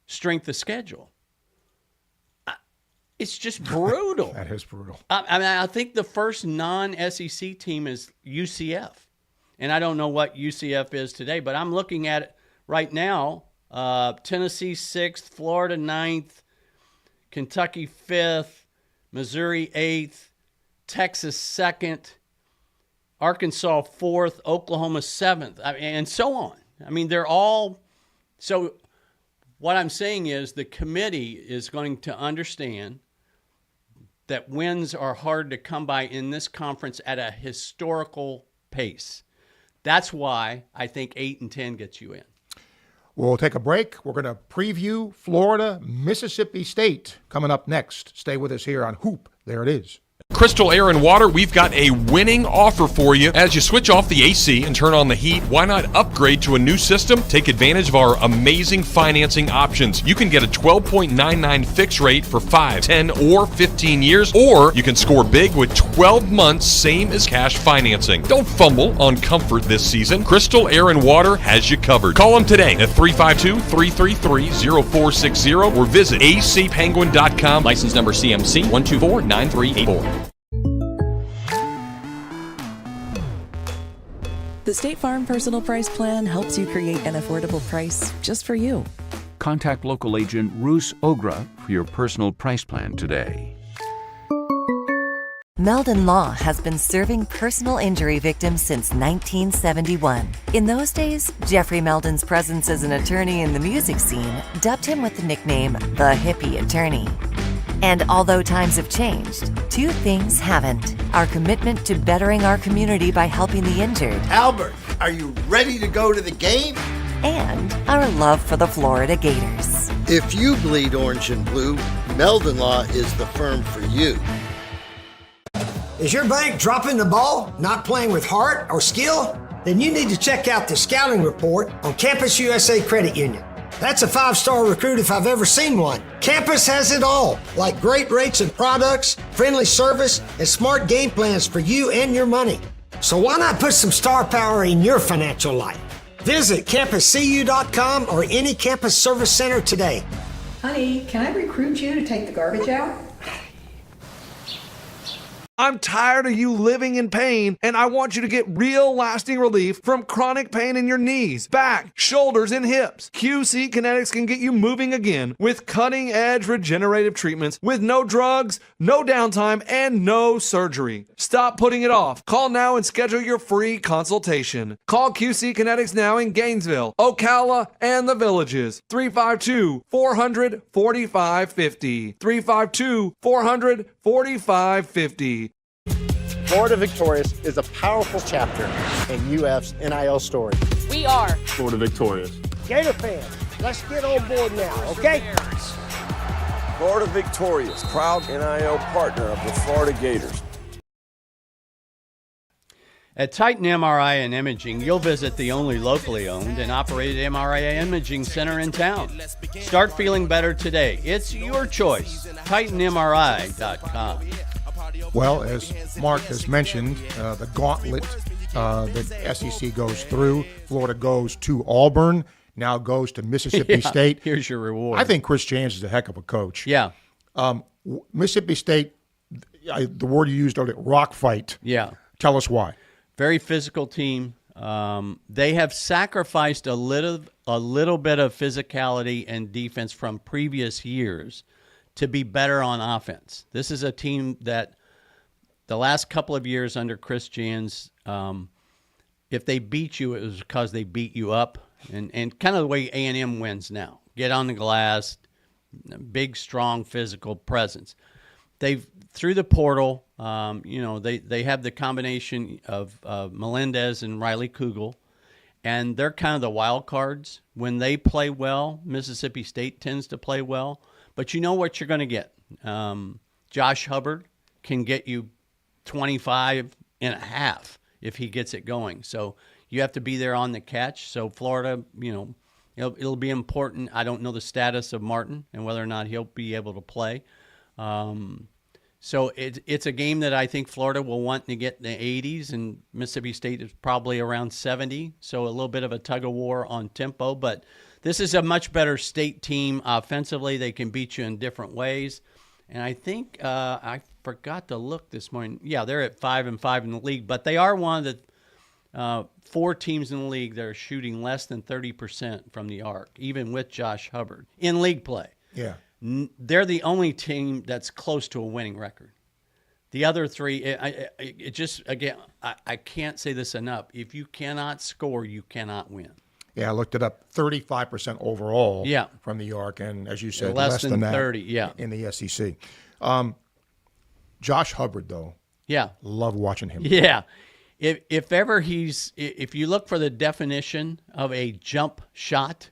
strength of schedule. It's just brutal. That is brutal. I mean, I think the first non-SEC team is UCF. And I don't know what UCF is today, but I'm looking at it right now. Tennessee 6th, Florida 9th, Kentucky 5th, Missouri 8th, Texas 2nd, Arkansas 4th, Oklahoma 7th, and so on. I mean, they're all... So what I'm saying is the committee is going to understand that wins are hard to come by in this conference at a historical pace. That's why I think 8 and 10 gets you in. We'll take a break. We're going to preview Florida, Mississippi State coming up next. Stay with us here on Hoop. There it is. Crystal Air and Water, we've got a winning offer for you. As you switch off the AC and turn on the heat, why not upgrade to a new system? Take advantage of our amazing financing options. You can get a 12.99 fixed rate for 5, 10, or 15 years, or you can score big with 12 months, same as cash financing. Don't fumble on comfort this season. Crystal Air and Water has you covered. Call them today at 352-333-0460 or visit acpenguin.com. License number CMC 1249384. The State Farm Personal Price Plan helps you create an affordable price just for you. Contact local agent Roos Ogra for your personal price plan today. Meldon Law has been serving personal injury victims since 1971. In those days, Jeffrey Meldon's presence as an attorney in the music scene dubbed him with the nickname the Hippie Attorney. And although times have changed, two things haven't. Our commitment to bettering our community by helping the injured. Albert, are you ready to go to the game? And our love for the Florida Gators. If you bleed orange and blue, Meldon Law is the firm for you. Is your bank dropping the ball, not playing with heart or skill? Then you need to check out the scouting report on Campus USA Credit Union. That's a 5-star recruit if I've ever seen one. Campus has it all, like great rates and products, friendly service, and smart game plans for you and your money. So why not put some star power in your financial life? Visit campuscu.com or any campus service center today. Honey, can I recruit you to take the garbage out? I'm tired of you living in pain, and I want you to get real lasting relief from chronic pain in your knees, back, shoulders, and hips. QC Kinetics can get you moving again with cutting-edge regenerative treatments with no drugs, no downtime, and no surgery. Stop putting it off. Call now and schedule your free consultation. Call QC Kinetics now in Gainesville, Ocala, and the Villages. 352-400-4550. 352-400-4550. Florida Victorious is a powerful chapter in UF's NIL story. We are Florida Victorious. Gator fans, let's get on board now, okay? Florida Victorious, proud NIL partner of the Florida Gators. At Titan MRI and Imaging, you'll visit the only locally owned and operated MRI imaging center in town. Start feeling better today. It's your choice. TitanMRI.com. Well, as Mark has mentioned, the gauntlet that SEC goes through, Florida goes to Auburn, now goes to Mississippi State. Here's your reward. I think Chris Jans is a heck of a coach. Yeah. Mississippi State, the word you used earlier, rock fight. Yeah. Tell us why. Very physical team. They have sacrificed a little bit of physicality and defense from previous years to be better on offense. This is a team that the last couple of years under Chris Jans, if they beat you, it was because they beat you up. And kind of the way A&M wins now. Get on the glass, big, strong, physical presence. They've, through the portal, they have the combination of Melendez and Riley Kugel, and they're kind of the wild cards. When they play well, Mississippi State tends to play well. But you know what you're going to get. Josh Hubbard can get you 25 and a half if he gets it going. So you have to be there on the catch. So Florida, it'll be important. I don't know the status of Martin and whether or not he'll be able to play. So it's a game that I think Florida will want to get in the 80s, and Mississippi State is probably around 70. So a little bit of a tug of war on tempo. But this is a much better State team offensively. They can beat you in different ways. And I think I forgot to look this morning. Yeah, they're at 5-5 in the league, but they are one of the 4 teams in the league that are shooting less than 30% from the arc, even with Josh Hubbard in league play. Yeah. They're the only team that's close to a winning record. The other 3, it just, again, I can't say this enough. If you cannot score, you cannot win. Yeah, I looked it up. 35% overall from the arc, and as you said, less than that 30, in the SEC. Josh Hubbard, though. Yeah. Love watching him. Yeah. If ever if you look for the definition of a jump shot,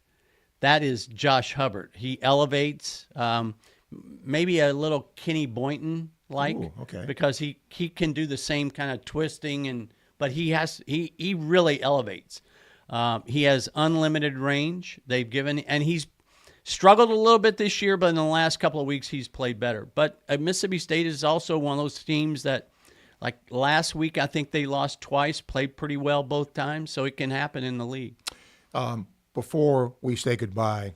that is Josh Hubbard. He elevates, maybe a little Kenny Boynton-like, because he can do the same kind of twisting, but he really elevates. He has unlimited range. They've given, and he's struggled a little bit this year, but in the last couple of weeks he's played better. But Mississippi State is also one of those teams that, like last week, I think they lost twice, played pretty well both times, so it can happen in the league. Before we say goodbye,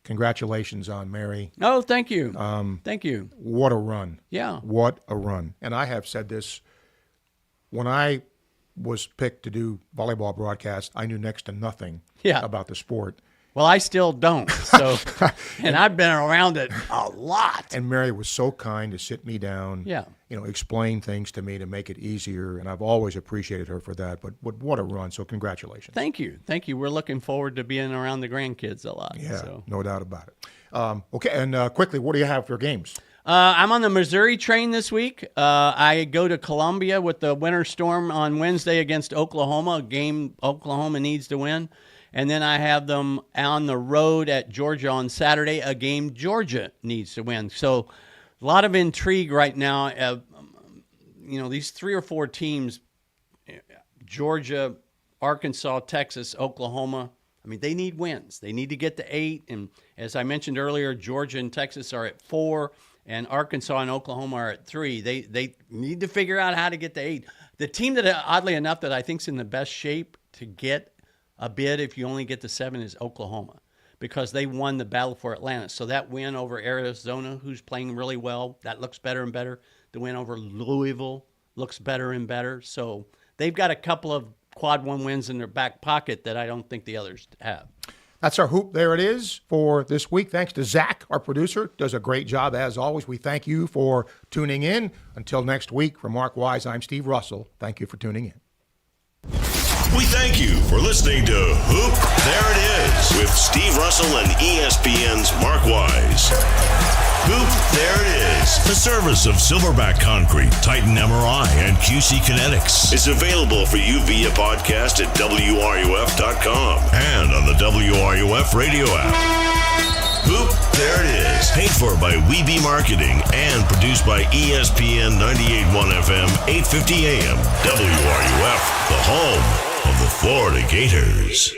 congratulations on Mary. Oh, thank you. Thank you. What a run. Yeah. What a run. And I have said this, when I was picked to do volleyball broadcast, I knew next to nothing about the sport. Well, I still don't. So, and I've been around it a lot. And Mary was so kind to sit me down, explain things to me to make it easier, and I've always appreciated her for that. But what a run! So congratulations. Thank you. We're looking forward to being around the grandkids a lot. Yeah, so. No doubt about it. Okay, and quickly, what do you have for games? I'm on the Missouri train this week. I go to Columbia with the Winter Storm on Wednesday against Oklahoma, a game Oklahoma needs to win. And then I have them on the road at Georgia on Saturday, a game Georgia needs to win. So a lot of intrigue right now. These 3 or 4 teams, Georgia, Arkansas, Texas, Oklahoma, I mean, they need wins. They need to get to 8. And as I mentioned earlier, Georgia and Texas are at 4, and Arkansas and Oklahoma are at 3. They need to figure out how to get to 8. The team that, oddly enough, that I think is in the best shape to get a bid if you only get to 7 is Oklahoma, because they won the battle for Atlantis. So that win over Arizona, who's playing really well, that looks better and better. The win over Louisville looks better and better. So they've got a couple of quad 1 wins in their back pocket that I don't think the others have. That's our hoop. There it is for this week. Thanks to Zach, our producer. Does a great job as always. We thank you for tuning in. Until next week, from Mark Wise, I'm Steve Russell. Thank you for tuning in. We thank you for listening to Hoop There It Is with Steve Russell and ESPN's Mark Wise. Hoop There It Is, a service of Silverback Concrete, Titan MRI, and QC Kinetics. It's available for you via podcast at WRUF.com and on the WRUF radio app. Hoop There It Is, paid for by Weeby Marketing and produced by ESPN 98.1 FM, 850 AM, WRUF, the home of the Florida Gators.